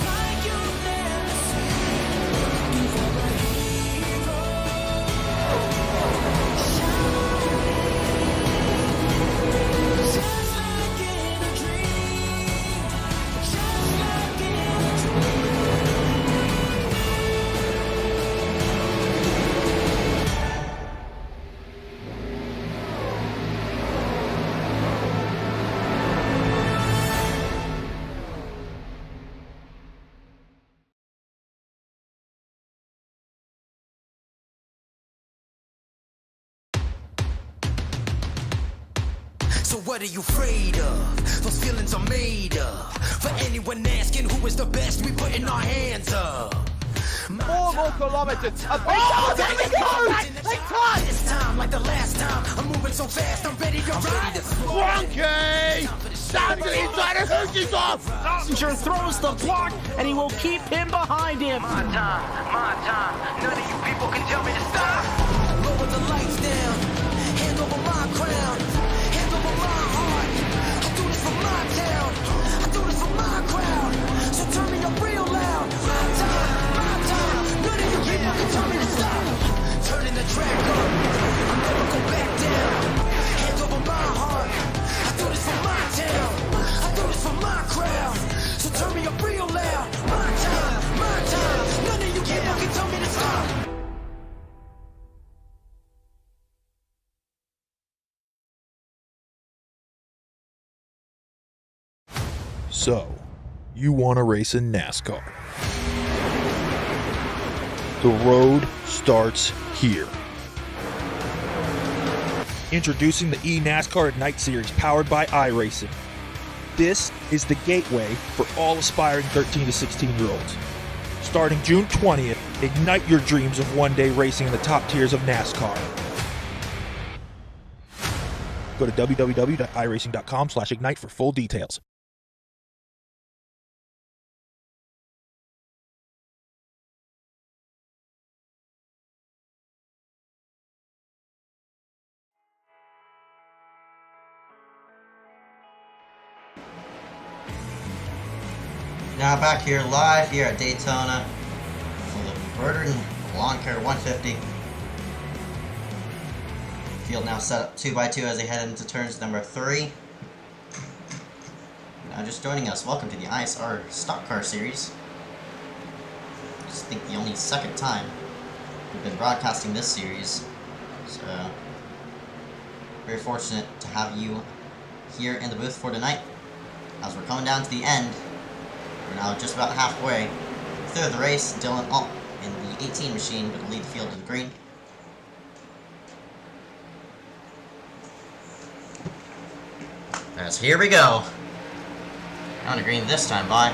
like you've never seen. You're a just like in a dream, just like in a dream. So what are you afraid of? Those feelings are made of. For anyone asking who is the best, we putting our hands up. 4 more kilometers. Oh, there we go! This time, like the last time, I'm moving so fast, I'm ready to ride. Wonky! Down to the inside of Hookie's off! Passenger throws the block, and he will keep him behind him. My time. None of you people can tell me to stop. Lower the lights down, hand over my crown, hand over my heart. I do this for my town, I do this for my crowd. So turn me up real loud. My time. None of you people can tell me to stop. Turning the track up, I'll never go back down. Hand over my heart, I do this for my town, I do this for my crowd. So turn me up real loud. My time. None of you people can tell me to stop. So, you want to race in NASCAR. The road starts here. Introducing the eNASCAR Ignite Series powered by iRacing. This is the gateway for all aspiring 13 to 16-year-olds. Starting June 20th, ignite your dreams of one day racing in the top tiers of NASCAR. Go to www.iracing.com/ignite for full details. Now back here live here at Daytona for the Burden Lawn Care 150. Field now set up 2x2 as they head into turns number 3. Now just joining us, welcome to the ISR Stock Car Series. I just think the only second time we've been broadcasting this series. So, very fortunate to have you here in the booth for tonight. As we're coming down to the end We're now just about halfway through the race. Dylan Alt in the 18 machine will lead the field to the green. As here we go. On the green this time, bye.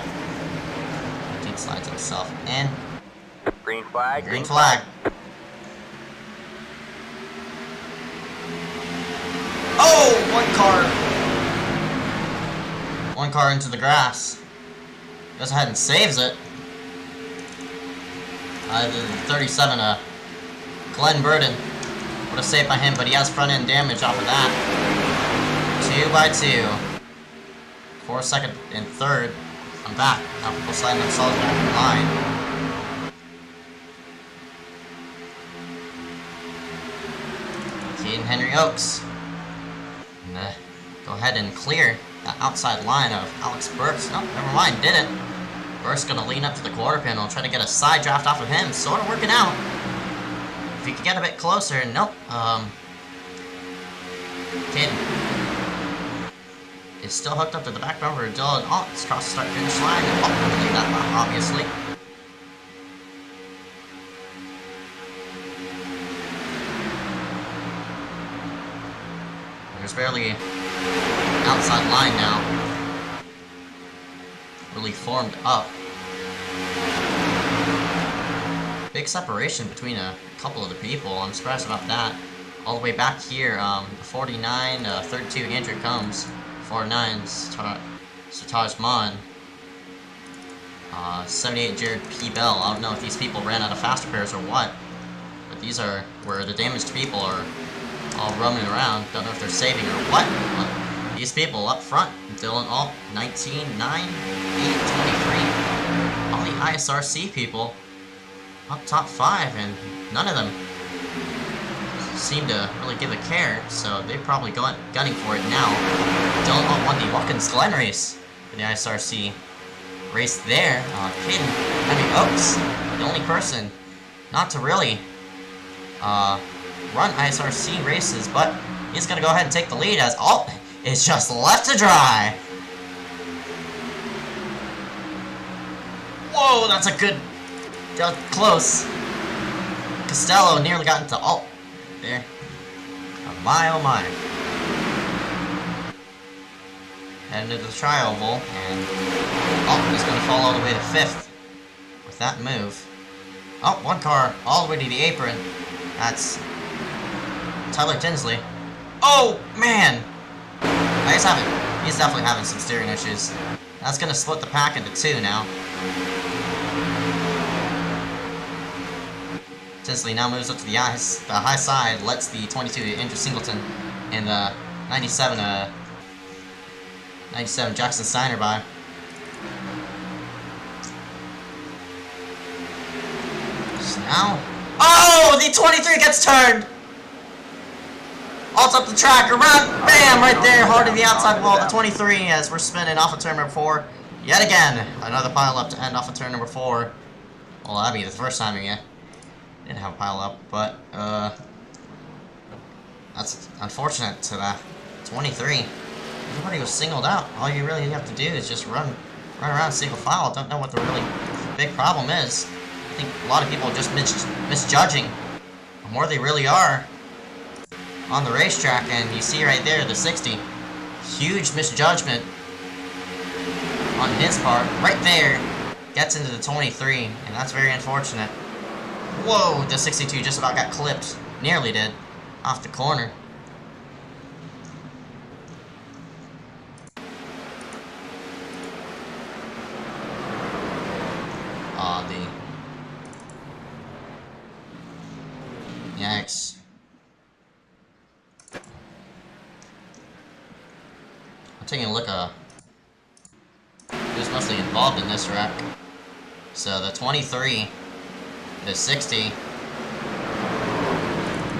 19 slides himself in. Green flag. Green flag. Oh! One car into the grass. Goes ahead and saves it. The 37, Glenn Burden. What a save by him, but he has front end damage off of that. 2 by 2. 4 second and third. I'm back. Now people sliding themselves back in line. Caden Henry Oaks. And, go ahead and clear the outside line of Alex Burks. No, never mind, didn't. Burks gonna lean up to the quarter panel and try to get a side draft off of him. Sort of working out. If he could get a bit closer, nope. Caden is still hooked up to the back bumper of Dylan Alt. It's across the start finish line. Oh, leave that obviously. There's barely outside line now. Really formed up. Big separation between a couple of the people. I'm surprised about that. All the way back here, 49, 32 Andrew Combs. 49 Sataj Mon. 78 Jared P. Bell. I don't know if these people ran out of faster pairs or what. But these are where the damaged people are all roaming around. Don't know if they're saving or what. But these people up front. Dylan Alt, 19, 9, 8, 23. All the ISRC people up top 5, and none of them seem to really give a care, so they're probably gunning for it now. Dylan Alt won the Watkins Glen race for the ISRC race there. Caden Henry Oaks, the only person not to really run ISRC races, but he's going to go ahead and take the lead as Alt is just left to dry. Whoa, that's a good... close. Costello nearly got into Alt there. Oh my. Heading into the tri-oval, and Alt is going to fall all the way to 5th with that move. Oh, one car all the way to the apron. That's Tyler Tinsley. Oh, man! He's definitely having some steering issues. That's going to split the pack into 2 now. Tinsley now moves up to the high side, lets the 22 Andrew Singleton and the 97 Jackson Steiner by. So now... Oh! The 23 gets turned! Alt up the track, around, bam! Right there, hard to the outside wall, the 23 as we're spinning off of turn number 4. Yet again, another pile up to end off of turn number 4. Well, that'd be the first time again. Didn't have a pile up, but that's unfortunate to that 23. Everybody was singled out. All you really have to do is just run around single file. Don't know what the really big problem is. I think a lot of people are just misjudging where they really are on the racetrack, and you see right there the 60. Huge misjudgment on his part. Right there gets into the 23, and that's very unfortunate. Whoa, the 62 just about got clipped. Nearly did. Off the corner. Yikes. I'm taking a look at who's mostly involved in this wreck. So the 23, the 60.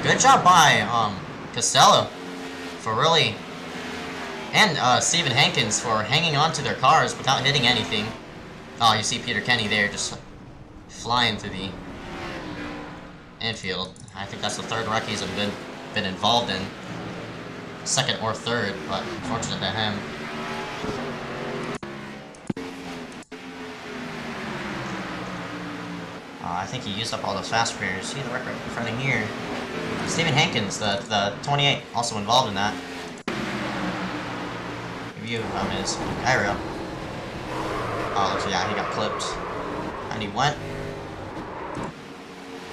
Good job by Costello for really, and Stephen Hankins for hanging on to their cars without hitting anything. Oh, you see Peter Kenny there just flying through the infield. I think that's the third wreck he's been involved in. Second or third, but unfortunate to him. I think he used up all those fast spares. See the record in front of here. Stephen Hankins, the 28, also involved in that. Review on his aerial. Oh, looks like, yeah, he got clipped. And he went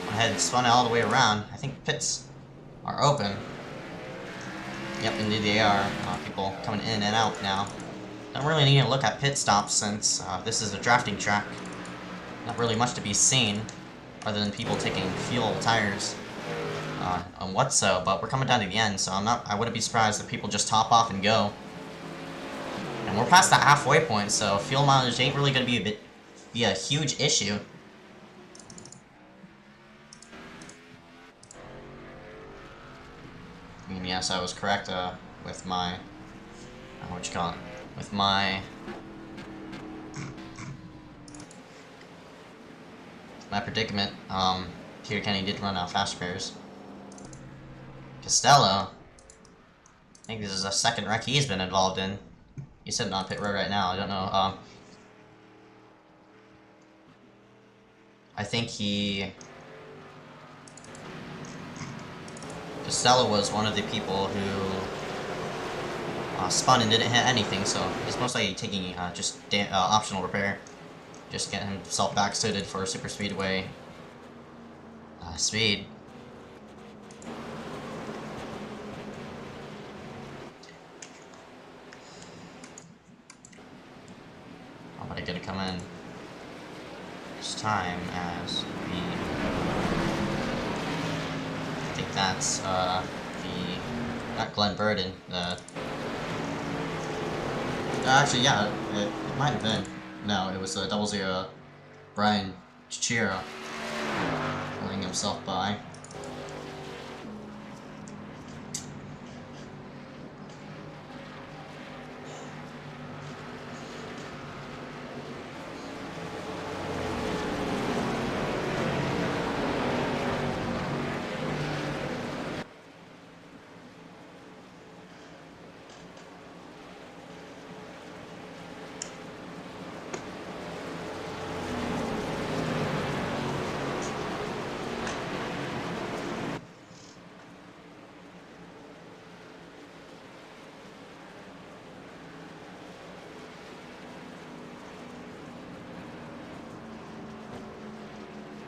ahead and spun it all the way around. I think pits are open. Yep, indeed they are. People coming in and out now. Don't really need to look at pit stops since this is a drafting track. Not really much to be seen, other than people taking fuel tires on what so. But we're coming down to the end, so I wouldn't be surprised if people just top off and go. And we're past that halfway point, so fuel mileage ain't really gonna be a huge issue. I mean, yes, I was correct with my with my predicament. Peter Kenny did run out fast spares. Costello, I think this is a second wreck he's been involved in. He's sitting on pit road right now. I don't know. I think Costello was one of the people who spun and didn't hit anything, so he's most likely taking just optional repair. Just getting himself back suited for super speedway speed. Somebody gonna come in this time as the. I think that's not Glenn Burden. Actually, yeah, it might have been. No, it was 00 Brian Chichiro letting himself by.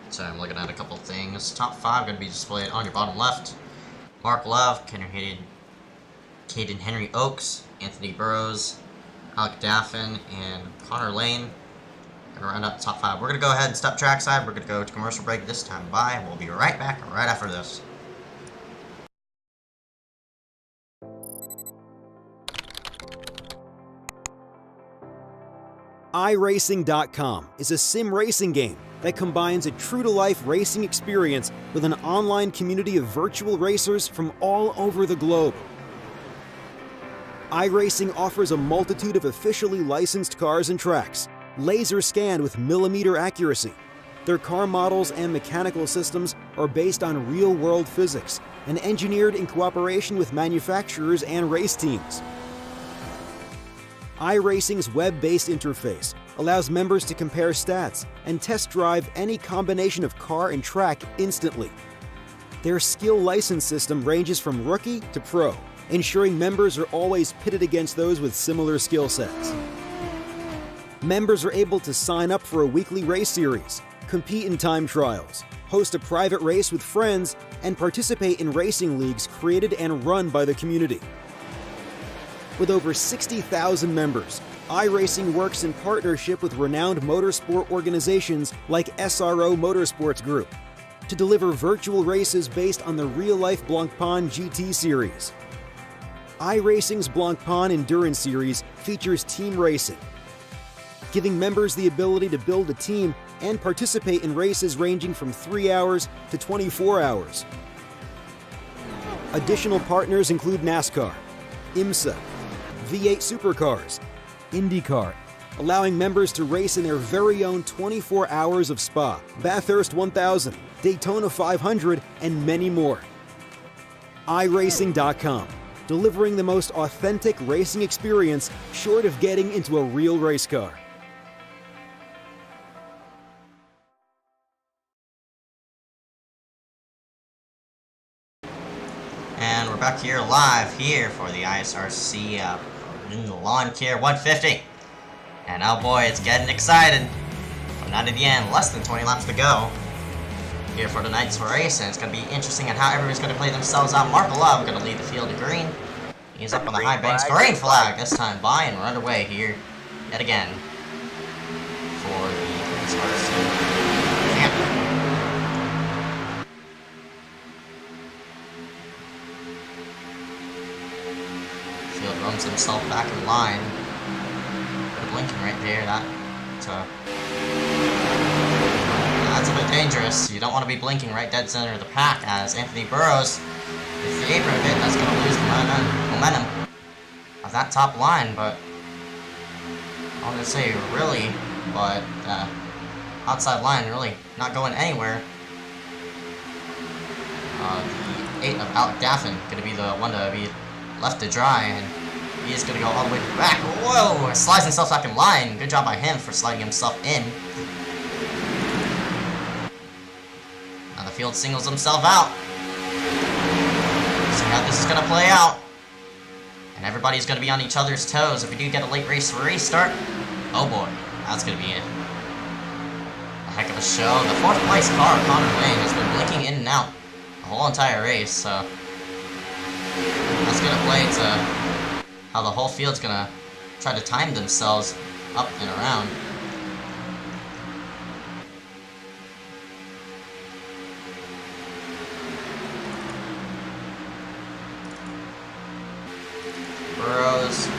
So I'm looking at a couple things. Top 5 going to be displayed on your bottom left. Mark Love, Caden Henry Oaks, Anthony Burrows, Alec Daffin, and Connor Lane. Gonna round up the top 5. We're gonna go ahead and step trackside. We're gonna go to commercial break this time. Bye. We'll be right back right after this. iRacing.com is a sim racing game that combines a true-to-life racing experience with an online community of virtual racers from all over the globe. iRacing offers a multitude of officially licensed cars and tracks, laser scanned with millimeter accuracy. Their car models and mechanical systems are based on real-world physics and engineered in cooperation with manufacturers and race teams. iRacing's web-based interface allows members to compare stats and test drive any combination of car and track instantly. Their skill license system ranges from rookie to pro, ensuring members are always pitted against those with similar skill sets. Members are able to sign up for a weekly race series, compete in time trials, host a private race with friends, and participate in racing leagues created and run by the community. With over 60,000 members, iRacing works in partnership with renowned motorsport organizations like SRO Motorsports Group to deliver virtual races based on the real-life Blancpain GT series. iRacing's Blancpain Endurance Series features team racing, giving members the ability to build a team and participate in races ranging from 3 hours to 24 hours. Additional partners include NASCAR, IMSA, V8 Supercars, IndyCar, allowing members to race in their very own 24 hours of Spa, Bathurst 1000, Daytona 500, and many more. iRacing.com, delivering the most authentic racing experience short of getting into a real race car. we're back here live here for the ISRC Lawn Care 150. And oh boy, it's getting excited. But not at the end, less than 20 laps to go. Here for tonight's race, and it's going to be interesting on how everybody's going to play themselves out. Mark Love going to lead the field to green. He's up on the high banks. Green flag this time by, and we're underway here yet again for the ISRC champion. Field runs himself back in line. Bit of blinking right there. That's a bit dangerous. You don't want to be blinking right dead center of the pack as Anthony Burrows is the apron a bit. That's going to lose the momentum of that top line, but I want to say really, but outside line really not going anywhere. The 8 of Alec Daffin going to be the one to be left to dry, and he is going to go all the way back. Whoa! Slides himself back in line. Good job by him for sliding himself in. Now the field singles himself out. See how this is going to play out. And everybody's going to be on each other's toes if we do get a late race restart. Oh boy, that's going to be a heck of a show. The 4th place car, Connor Lane, has been blinking in and out the whole entire race, so that's going to play to how the whole field's going to try to time themselves up and around. Burrows.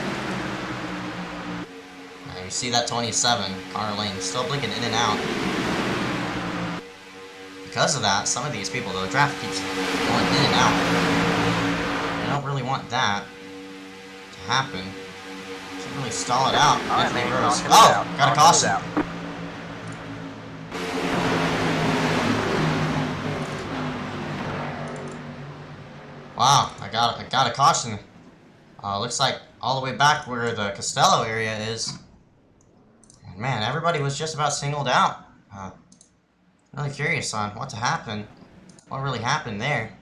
And you see that 27, Connor Lane, still blinking in and out. Because of that, some of these people, the draft keeps going in and out. I don't really want that to happen. Can't really stall it out. Anthony Burrows. Oh! Got a caution. Wow, I got a caution. Looks like all the way back where the Costello area is. And man, everybody was just about singled out. Really curious on what really happened there.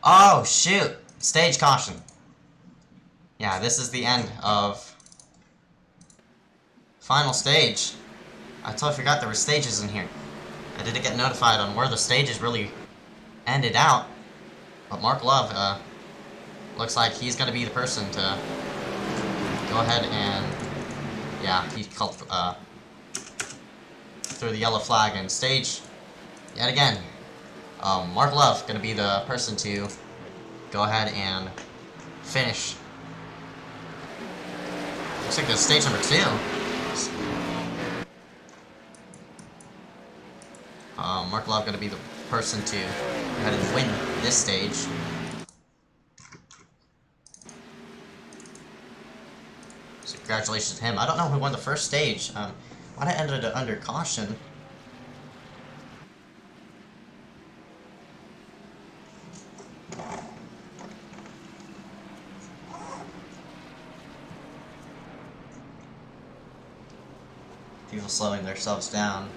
Oh shoot! Stage caution. Yeah, this is the end of final stage. I totally forgot there were stages in here. I didn't get notified on where the stages really ended out. But Mark Love, looks like he's going to be the person to go ahead and, yeah, he called, threw the yellow flag and stage yet again. Mark Love going to be the person to go ahead and finish. Looks like it's stage number 2. Mark Love going to be the person to go ahead and win this stage. So congratulations to him. I don't know who won the first stage. Might have ended it under caution. People slowing themselves down.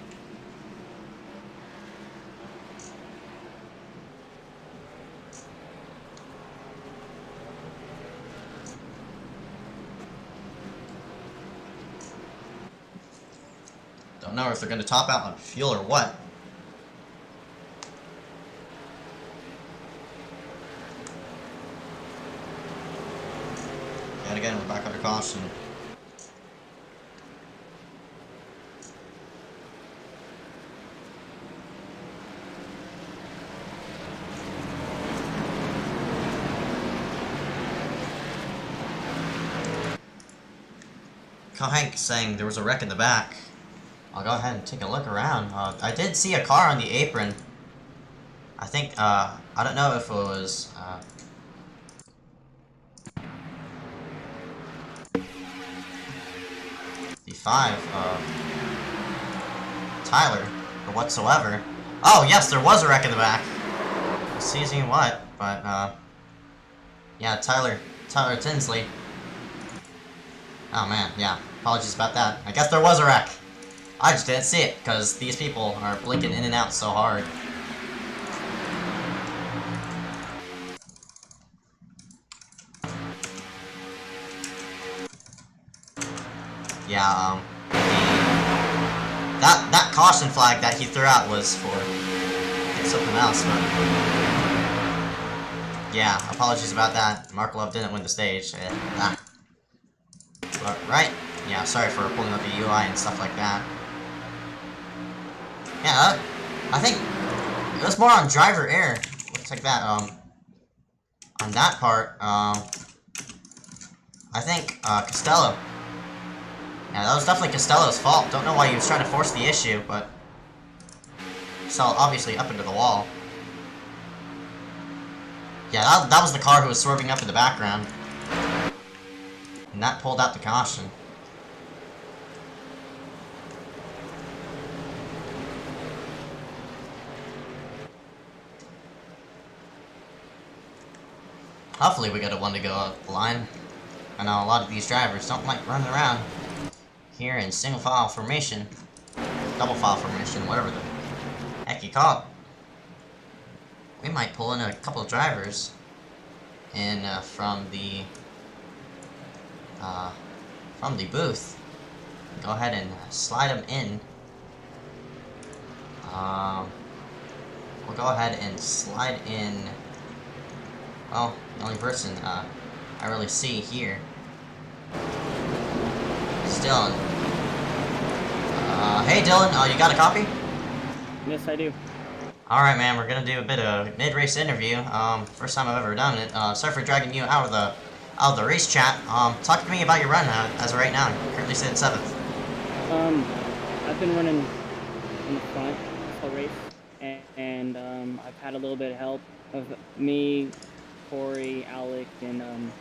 Don't know if they're going to top out on fuel or what. And again, we're back under caution. Hank saying there was a wreck in the back. I'll go ahead and take a look around. I did see a car on the apron. I think, I don't know if it was, the 5 Tyler, or whatsoever. Oh, yes, there was a wreck in the back. Seizing what, but, yeah, Tyler Tinsley. Oh, man, yeah. apologies about that. I guess there was a wreck. I just didn't see it, because these people are blinking in and out so hard. Yeah, that caution flag that he threw out was for something else, but yeah, apologies about that. Mark Love didn't win the stage. But, right? Yeah, sorry for pulling up the UI and stuff like that. Yeah, I think it was more on driver error. Looks like that. On that part, I think Costello. Yeah, that was definitely Costello's fault. Don't know why he was trying to force the issue, but Costello obviously up into the wall. Yeah, that was the car who was swerving up in the background. And that pulled out the caution. Hopefully we get a one to go up the line. I know a lot of these drivers don't like running around here in single file formation, double file formation, whatever the heck you call it. We might pull in a couple of drivers in from the booth. Go ahead and slide them in. We'll go ahead and slide in. Well, the only person I really see here is Dylan. Hey Dylan, you got a copy? Yes, I do. Alright man, we're gonna do a bit of mid-race interview. First time I've ever done it. Sorry for dragging you out of the race chat. Talk to me about your run as of right now. You're currently sitting 7th. I've been running in the front this whole race, and I've had a little bit of help of me, Corey, Alec, and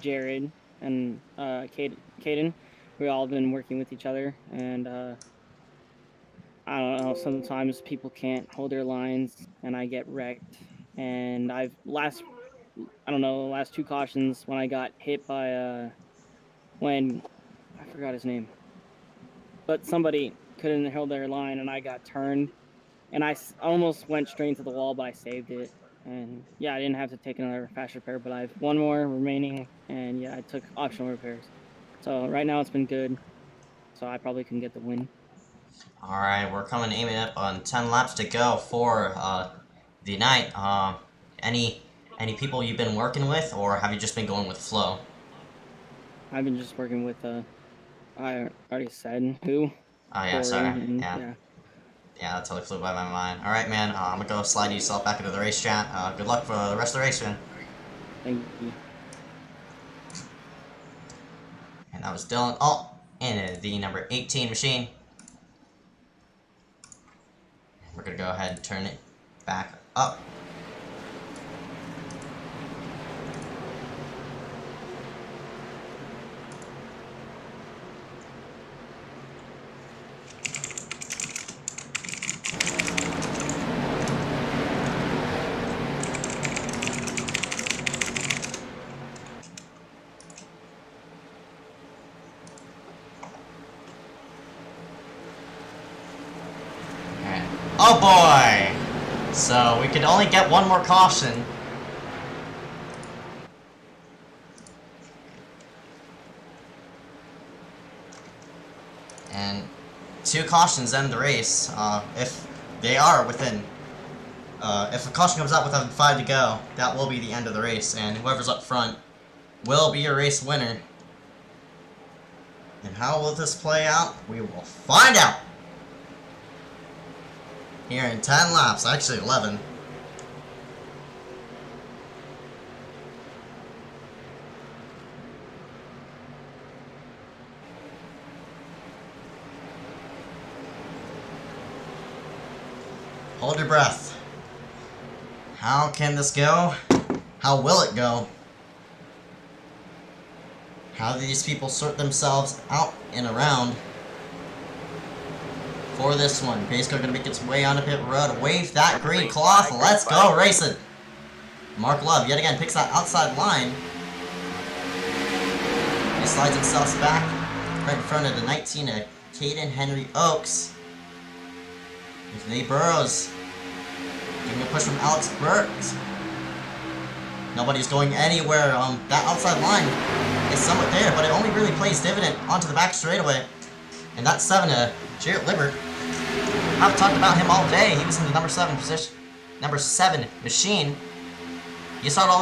Jared, and Caden. We all been working with each other, and I don't know, sometimes people can't hold their lines, and I get wrecked. And last 2 cautions, when I got hit by, when, I forgot his name, but somebody couldn't hold their line, and I got turned, and I almost went straight into the wall, but I saved it. And yeah, I didn't have to take another fast repair, but I have 1 more remaining, and yeah, I took optional repairs. So right now it's been good, so I probably can get the win. Alright, we're aiming up on 10 laps to go for the night. Any people you've been working with, or have you just been going with flow? I've been just working with, I already said who. Oh yeah, Corey, sorry. and, Yeah, that totally flew by my mind. Alright man, I'm gonna go slide yourself back into the race chat. Good luck for the rest of the race, man. Thank you. And that was Dylan. Oh, and the number 18 machine. We're gonna go ahead and turn it back up. Oh boy! So we could only get 1 more caution. And 2 cautions end the race. If they are within, if a caution comes out within 5 to go, that will be the end of the race, and whoever's up front will be your race winner. And how will this play out? We will find out! Here in 10 laps, actually 11. Hold your breath. How can this go? How will it go? How do these people sort themselves out and around? For this one, pace car gonna make its way onto pit road. Wave that green cloth. Let's go racing. Mark Love yet again picks that outside line. He slides himself back right in front of the 19 of Caden Henry Oaks. There's Nate Burrows. Getting a push from Alex Burks. Nobody's going anywhere. That outside line is somewhat there, but it only really plays dividend onto the back straightaway. And that's 7 to Jarrett Libbert. I've talked about him all day. He was in the number 7 position, number 7 machine. You saw it all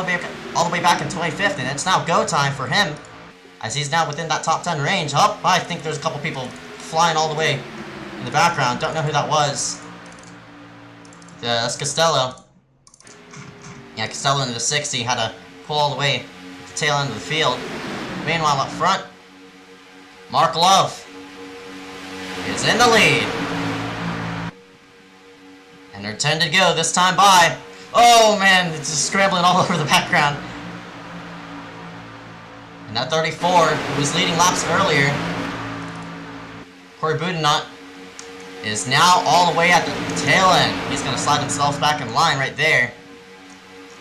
the way back in 25th, and it's now go time for him, as he's now within that top 10 range. Oh, I think there's a couple people flying all the way in the background. Don't know who that was. That's Costello. Yeah, Costello into the 60 had to pull all the way to the tail end of the field. Meanwhile, up front, Mark Love is in the lead. And they're 10 to go this time by. Oh man, it's just scrambling all over the background. And that 34, who was leading laps earlier, Corey Budenot, is now all the way at the tail end. He's going to slide himself back in line right there.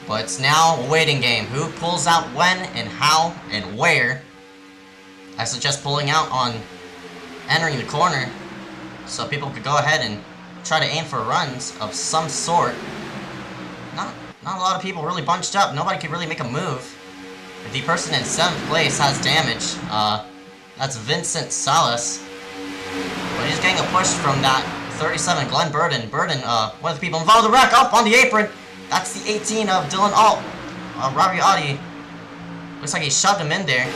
But it's now a waiting game. Who pulls out when and how and where? I suggest pulling out on entering the corner, so people could go ahead and try to aim for runs of some sort. Not a lot of people really bunched up. Nobody could really make a move. The person in 7th place has damage. That's Vincent Salas. But he's getting a push from that 37 Glenn Burden. Burden, one of the people involved in the wreck, up on the apron. That's the 18 of Dylan Alt. Robbie Audi. Looks like he shoved him in there.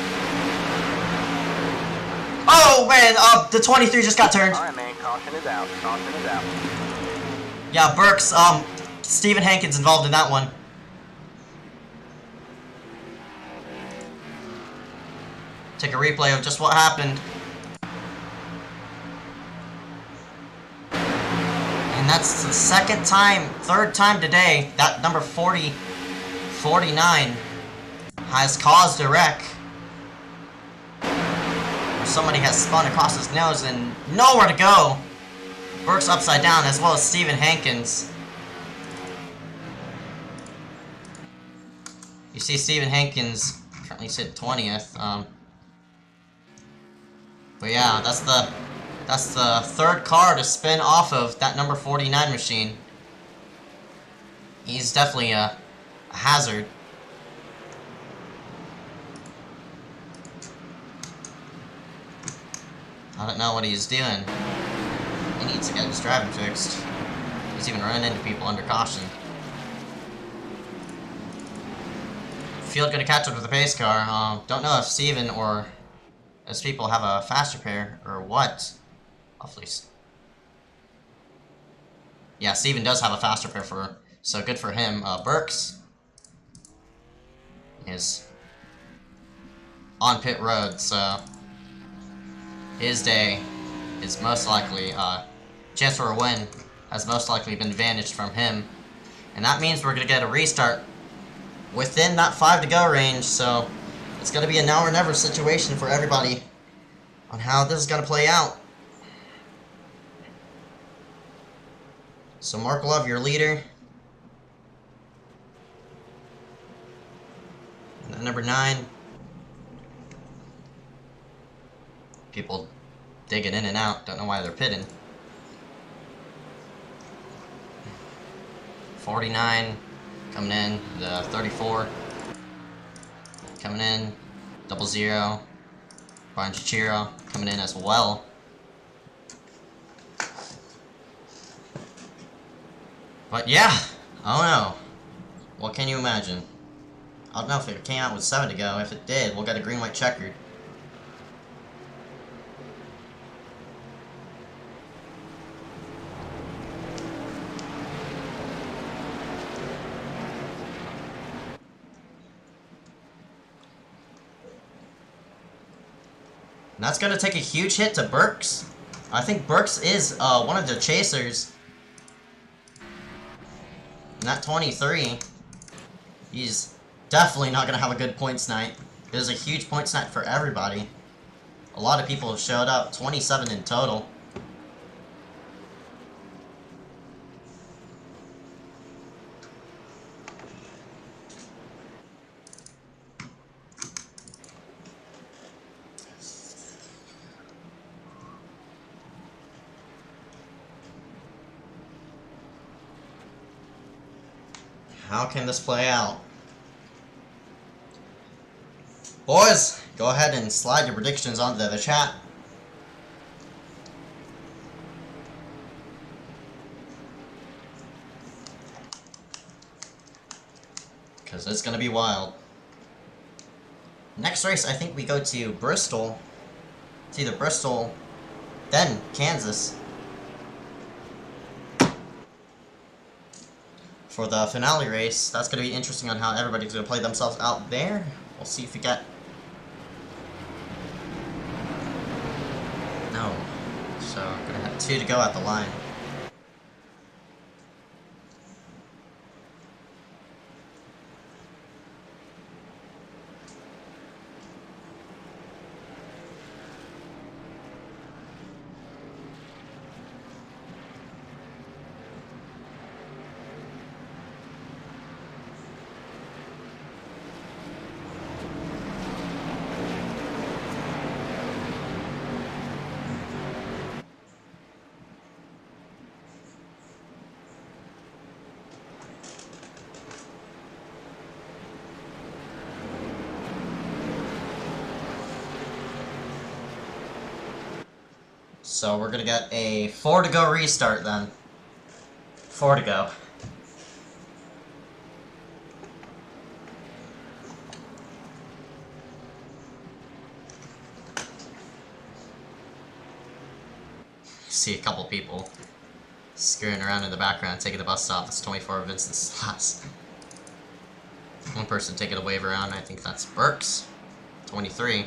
Oh man, the 23 just got turned. Alright man, caution is out. Caution is out. Yeah, Burks, Stephen Hankins involved in that one. Take a replay of just what happened. And that's the third time today that number 49 has caused a wreck. Where somebody has spun across his nose and nowhere to go. Burks upside down, as well as Stephen Hankins. You see Stephen Hankins currently sit 20th. But yeah, that's the third car to spin off of that number 49 machine. He's definitely a hazard. I don't know what he's doing. He needs to get his driving fixed. He's even running into people under caution. Field gonna catch up with the pace car. Don't know if Steven or those people have a faster pair or what. Hopefully. Yeah, Steven does have a faster pair so good for him. Burks is on pit road, so his day is most likely, chance for a win has most likely been vanished from him. And that means we're gonna get a restart within that 5 to go range, so it's gonna be a now or never situation for everybody on how this is gonna play out. So Mark Love, your leader. And then number 9. People digging in and out, don't know why they're pitting. 49 coming in, the 34 coming in, 00. Brian Chachiro coming in as well. But yeah, I don't know. What can you imagine? I don't know if it came out with 7 to go. If it did, we'll get a green-white checkered. And that's going to take a huge hit to Burks. I think Burks is one of the chasers. And that 23, he's definitely not going to have a good points night. It was a huge points night for everybody. A lot of people have showed up, 27 in total. How can this play out? Boys, go ahead and slide your predictions onto the chat. Because it's going to be wild. Next race, I think we go to Bristol. It's either Bristol, then Kansas. For the finale race, that's going to be interesting on how everybody's going to play themselves out there. We'll see if we get... No. So, I'm going to have 2 to go at the line. So we're gonna get a 4 to go restart then. 4 to go. See a couple people scurrying around in the background taking the bus stop. That's 24 Vincent slots. One person taking a wave around, I think that's Burks. 23.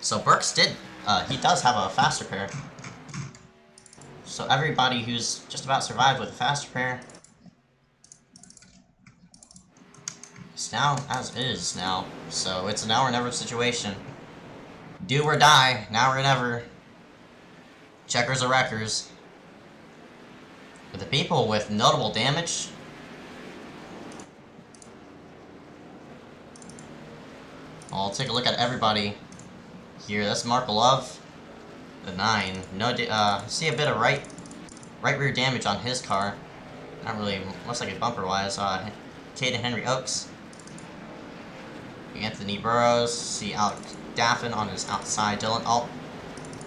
So Burks he does have a faster pair. So everybody who's just about survived with a faster pair is now as is now. So it's a now or never situation. Do or die, now or never. Checkers or wreckers. But the people with notable damage, I'll take a look at everybody here. That's Mark Love, the 9. No, see a bit of right rear damage on his car. Not really, looks like a bumper wise. Caden Henry Oaks, Anthony Burrows. See Alec Daffin on his outside. Dylan Alt,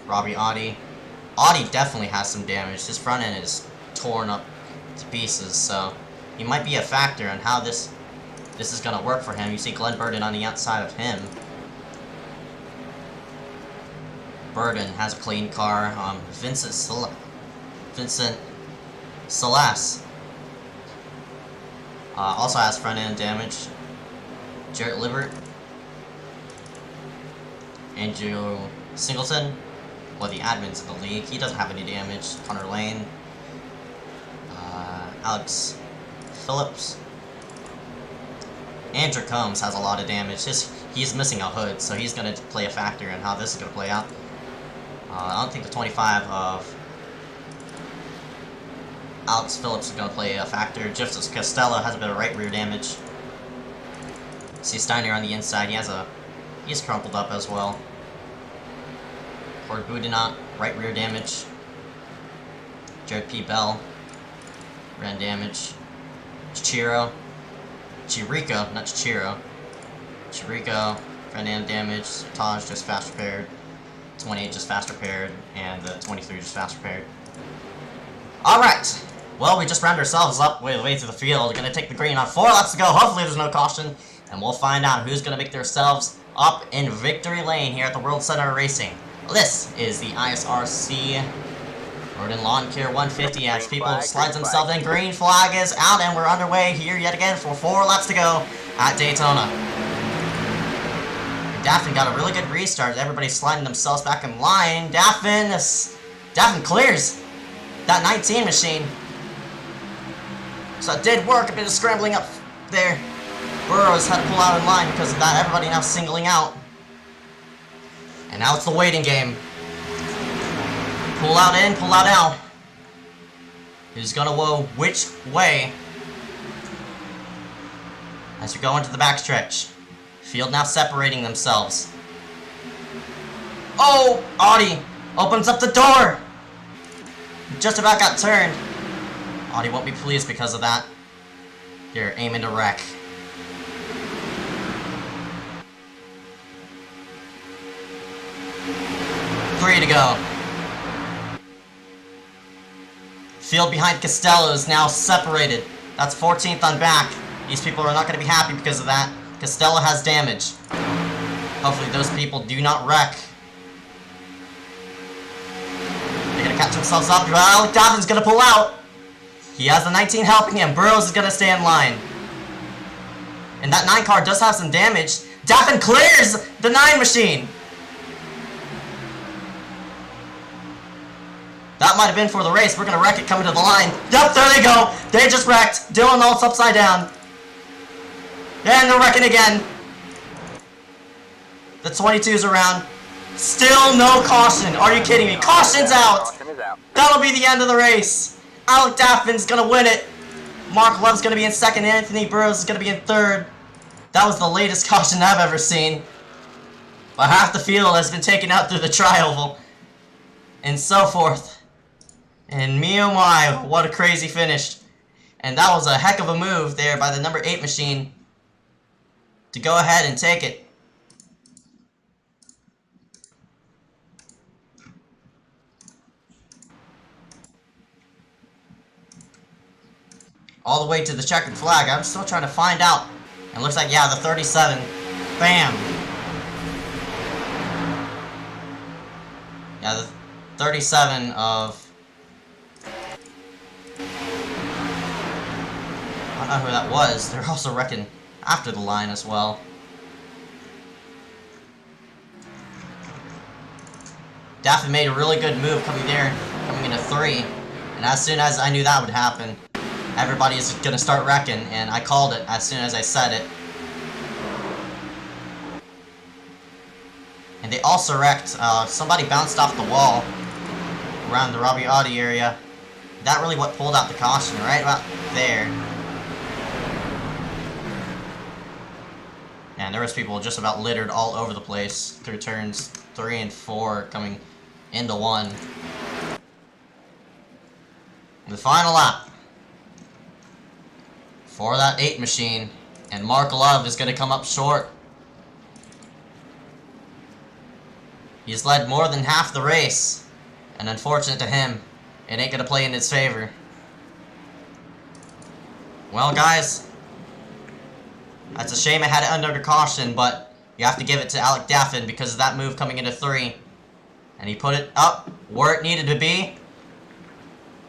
Robbie Audi. Audi definitely has some damage. His front end is torn up to pieces, so he might be a factor in how this is gonna work for him. You see Glenn Burden on the outside of him. Burden has a clean car. Vincent Salas also has front end damage. Jarrett Libert, Andrew Singleton, well, the admins in the league, he doesn't have any damage. Connor Lane, Alex Phillips. Andrew Combs has a lot of damage. He's missing a hood, so he's going to play a factor in how this is going to play out. I don't think the 25 of Alex Phillips is going to play a factor. Justus Costello has a bit of right rear damage. See Steiner on the inside. He's crumpled up as well. Cord Boudinot, right rear damage. Jared P. Bell, ran damage. Chirico, not Chichiro. Chirico, front end damage. Taj just fast repaired. 28 just fast repaired, and the 23 just fast repaired. Alright, well, we just round ourselves up way through the field. We're gonna take the green on 4 laps to go. Hopefully there's no caution, and we'll find out who's gonna make themselves up in victory lane here at the World Center of Racing. This is the ISRC Roden Lawn Care 150 as people slide themselves in. Green flag is out, and we're underway here yet again for 4 laps to go at Daytona. Daffin got a really good restart. Everybody's sliding themselves back in line. Daffin clears that 19 machine. So it did work. A bit of scrambling up there. Burrows had to pull out in line because of that. Everybody now singling out. And now it's the waiting game. Pull out in, pull out out. Who's gonna whoa which way? As we go into the backstretch. Field now separating themselves. Oh! Audi opens up the door! Just about got turned. Audi won't be pleased because of that. You're aiming to wreck. Three to go. Field behind Costello is now separated. That's 14th on back. These people are not going to be happy because of that. Costello has damage. Hopefully those people do not wreck. They're going to catch themselves up. Well, Daffin's going to pull out. He has the 19 helping him. Burrows is going to stay in line. And that 9 car does have some damage. Daffin clears the 9 machine. That might have been for the race. We're going to wreck it coming to the line. Yep, there they go. They just wrecked. Dylan Alt's upside down. And they're wrecking again. The 22's around. Still no caution. Are you kidding me? Caution's out. That'll be the end of the race. Alec Daffin's going to win it. Mark Love's going to be in second. Anthony Burrows is going to be in third. That was the latest caution I've ever seen. But half the field has been taken out through the tri-oval. And so forth. And me oh my, what a crazy finish. And that was a heck of a move there by the number 8 machine to go ahead and take it. All the way to the checkered flag. I'm still trying to find out. And it looks like, yeah, the 37. Bam! Yeah, the 37 of... I don't know who that was. They're also wrecking after the line as well. Daffin made a really good move coming there, coming into 3. And as soon as I knew that would happen, everybody is going to start wrecking, and I called it as soon as I said it. And they also wrecked, somebody bounced off the wall around the Robbie Audi area. That really what pulled out the caution, right about there. And there was people just about littered all over the place through turns 3 and 4 coming into 1. The final lap for that 8 machine, and Mark Love is going to come up short. He's led more than half the race, and unfortunate to him, it ain't going to play in his favor. Well, guys, that's a shame I had it under caution, but you have to give it to Alec Daffin because of that move coming into 3. And he put it up where it needed to be.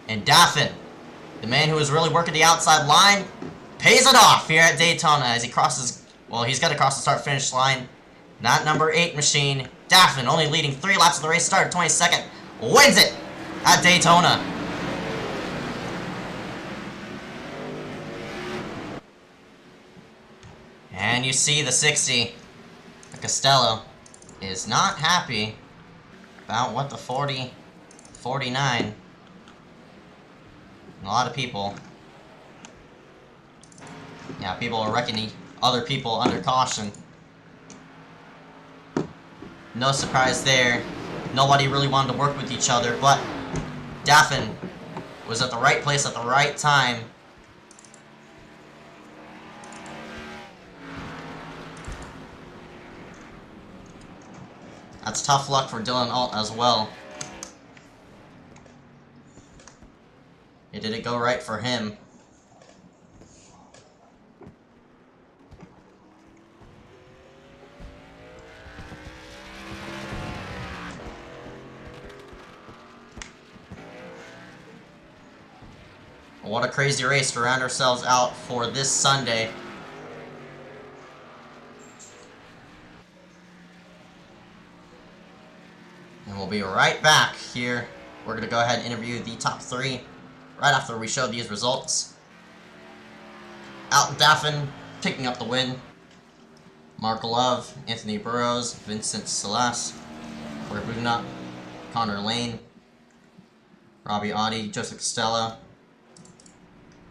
And Daffin, the man who was really working the outside line, pays it off here at Daytona as he crosses, well, he's got to cross the start-finish line. That number 8 machine, Daffin, only leading 3 laps of the race, started 22nd, wins it at Daytona. And you see the 60, Costello, is not happy about what the 40, 49, and a lot of people, yeah, people are wrecking other people under caution. No surprise there. Nobody really wanted to work with each other, but Daffin was at the right place at the right time. That's tough luck for Dylan Alt as well. It didn't go right for him. What a crazy race to round ourselves out for this Sunday. And we'll be right back here. We're going to go ahead and interview the top 3 right after we show these results. Alton Daffin picking up the win. Mark Love, Anthony Burrows, Vincent Celeste, Corey Bugna, Connor Lane, Robbie Audi, Joseph Costello,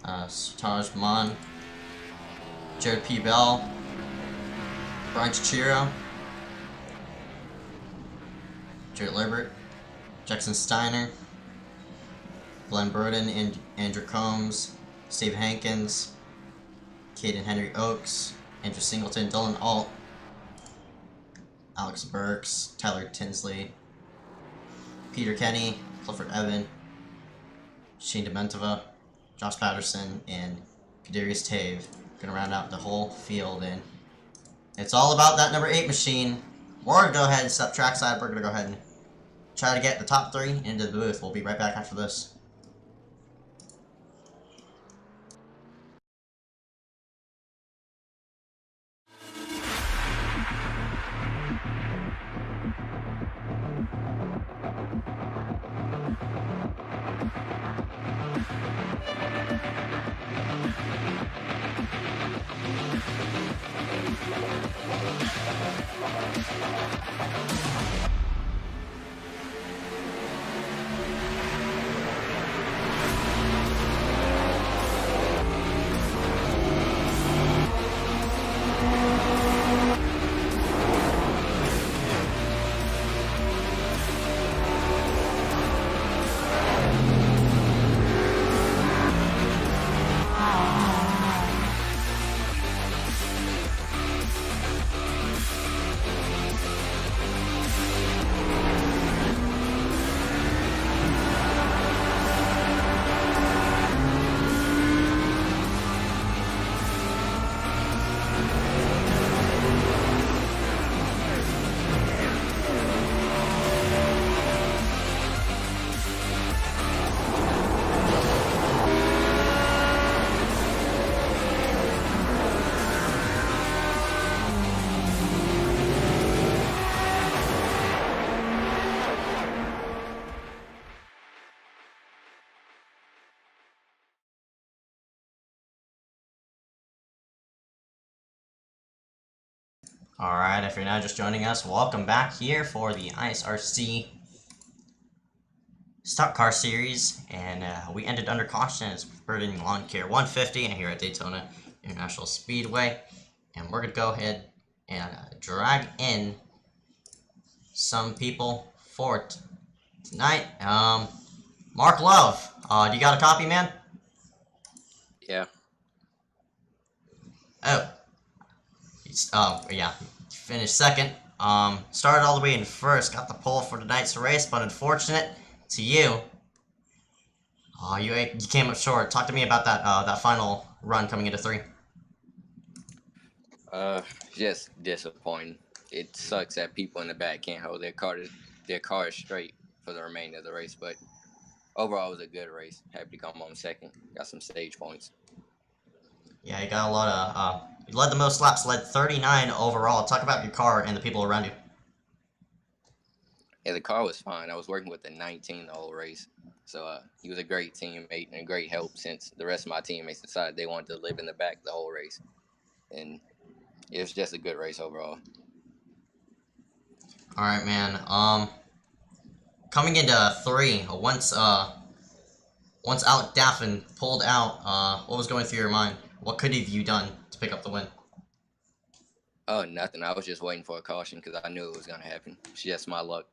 Taj Mann, Jared P. Bell, Brian Chichiro, Jared Lirbert, Jackson Steiner, Glenn Burden, Andrew Combs, Steve Hankins, Caden Henry Oaks, Andrew Singleton, Dylan Alt, Alex Burks, Tyler Tinsley, Peter Kenny, Clifford Evan, Shane Dementova, Josh Patterson, and Kadarius Tave. Gonna round out the whole field, and it's all about that number 8 machine. We're gonna go ahead and step trackside. We're gonna go ahead and try to get the top 3 into the booth. We'll be right back after this. Alright, if you're now just joining us, welcome back here for the ISRC Stock Car Series, and we ended under caution as Burden Lawn Care 150 and here at Daytona International Speedway, and we're going to go ahead and drag in some people for tonight. Mark Love, do you got a copy, man? Yeah. Yeah, finished second. Started all the way in first, got the pole for tonight's race, but unfortunate to you, you came up short. Talk to me about that that final run coming into 3. Just disappointing. It sucks that people in the back can't hold their cars straight for the remainder of the race, but overall it was a good race. Happy to come home second. Got some stage points. Yeah, you got a lot of, you led the most laps, led 39 overall. Talk about your car and the people around you. Yeah, the car was fine. I was working with the 19 the whole race. So he was a great teammate and a great help since the rest of my teammates decided they wanted to live in the back the whole race. And it was just a good race overall. Alright, man. Coming into 3, once Alec Daffin pulled out, what was going through your mind? What could have you done to pick up the win? Oh, nothing. I was just waiting for a caution because I knew it was going to happen. It's just my luck.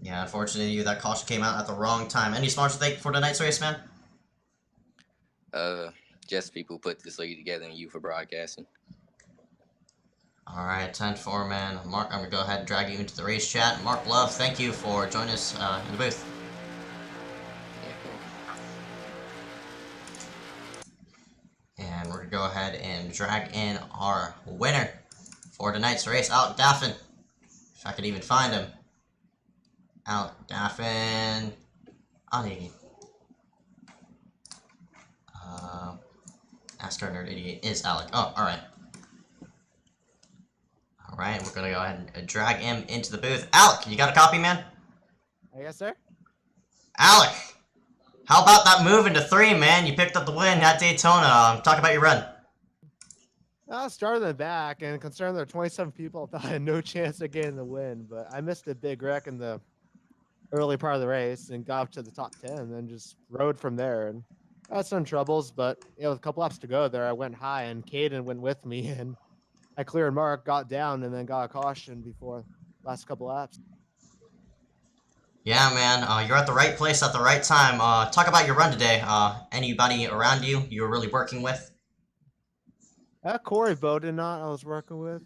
Yeah, unfortunately, that caution came out at the wrong time. Any smart to thank for tonight's race, man? Just people who put this league together and you for broadcasting. Alright, 10-4, man. Mark, I'm going to go ahead and drag you into the race chat. Mark Love, thank you for joining us in the booth. And we're going to go ahead and drag in our winner for tonight's race, Alec Daffin. If I could even find him. Alec Daffin. NASCAR Nerd 88 is Alec. Oh, alright. Alright, we're going to go ahead and drag him into the booth. Alec, you got a copy, man? Yes, sir. Alec! How about that move into 3, man? You picked up the win at Daytona. Talk about your run. I started in the back, and considering there were 27 people, I thought I had no chance of getting the win. But I missed a big wreck in the early part of the race and got up to the top 10, and then just rode from there. And I had some troubles, but with a couple laps to go there, I went high, and Caden went with me, and I cleared Mark, got down, and then got a caution before last couple laps. Yeah, man, you're at the right place at the right time. Talk about your run today. Anybody around you were really working with Corey Bodenot I was working with.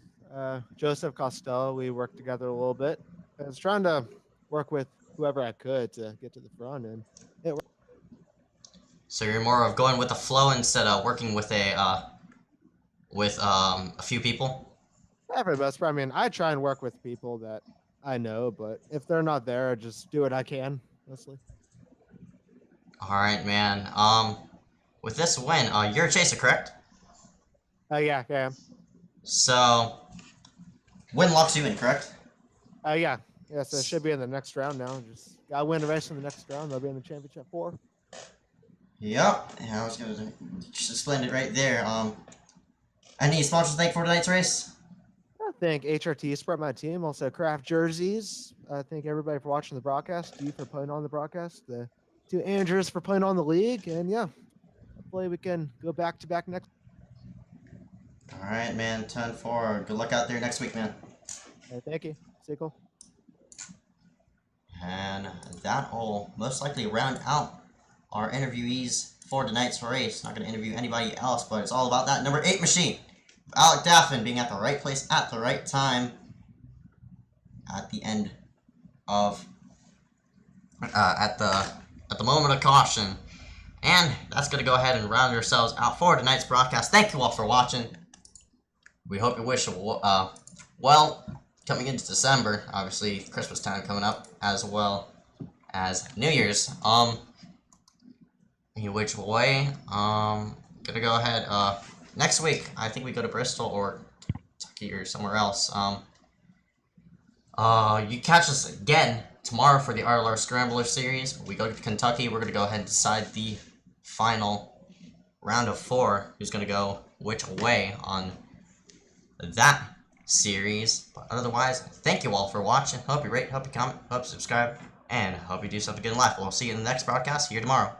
Joseph Costello, we worked together a little bit. I was trying to work with whoever I could to get to the front, and it worked. So you're more of going with the flow instead of working with a few people. For the most part, I mean, I try and work with people that I know, but if they're not there, I just do what I can, mostly. All right, man. With this win, you're a chaser, correct? Yeah. So, win locks you in, correct? Yeah. So it should be in the next round now. Just gotta win the race in the next round. They'll be in the championship 4. Yep. Yeah, I was gonna just explain it right there. Any sponsors to thank for tonight's race? I thank HRT Sport, my team. Also, Craft Jerseys. I thank everybody for watching the broadcast. Steve for putting on the broadcast. The 2 Andrews for putting on the league. And yeah, hopefully we can go back to back next. All right, man. 10-4. Good luck out there next week, man. Thank you. Stay cool. And that will most likely round out our interviewees for tonight's race. Not going to interview anybody else, but it's all about that number 8 machine. Alec Daffin being at the right place at the right time at the end of at the moment of caution. And that's going to go ahead and round yourselves out for tonight's broadcast. Thank you all for watching. We hope you wish well coming into December. Obviously, Christmas time coming up as well as New Year's. Which way? Gonna go ahead. Next week, I think we go to Bristol or Kentucky or somewhere else. You catch us again tomorrow for the RLR Scrambler Series. We go to Kentucky. We're gonna go ahead and decide the final round of 4. Who's gonna go which way on that series? But otherwise, thank you all for watching. Hope you rate, hope you comment, hope you subscribe, and hope you do something good in life. We'll see you in the next broadcast here tomorrow.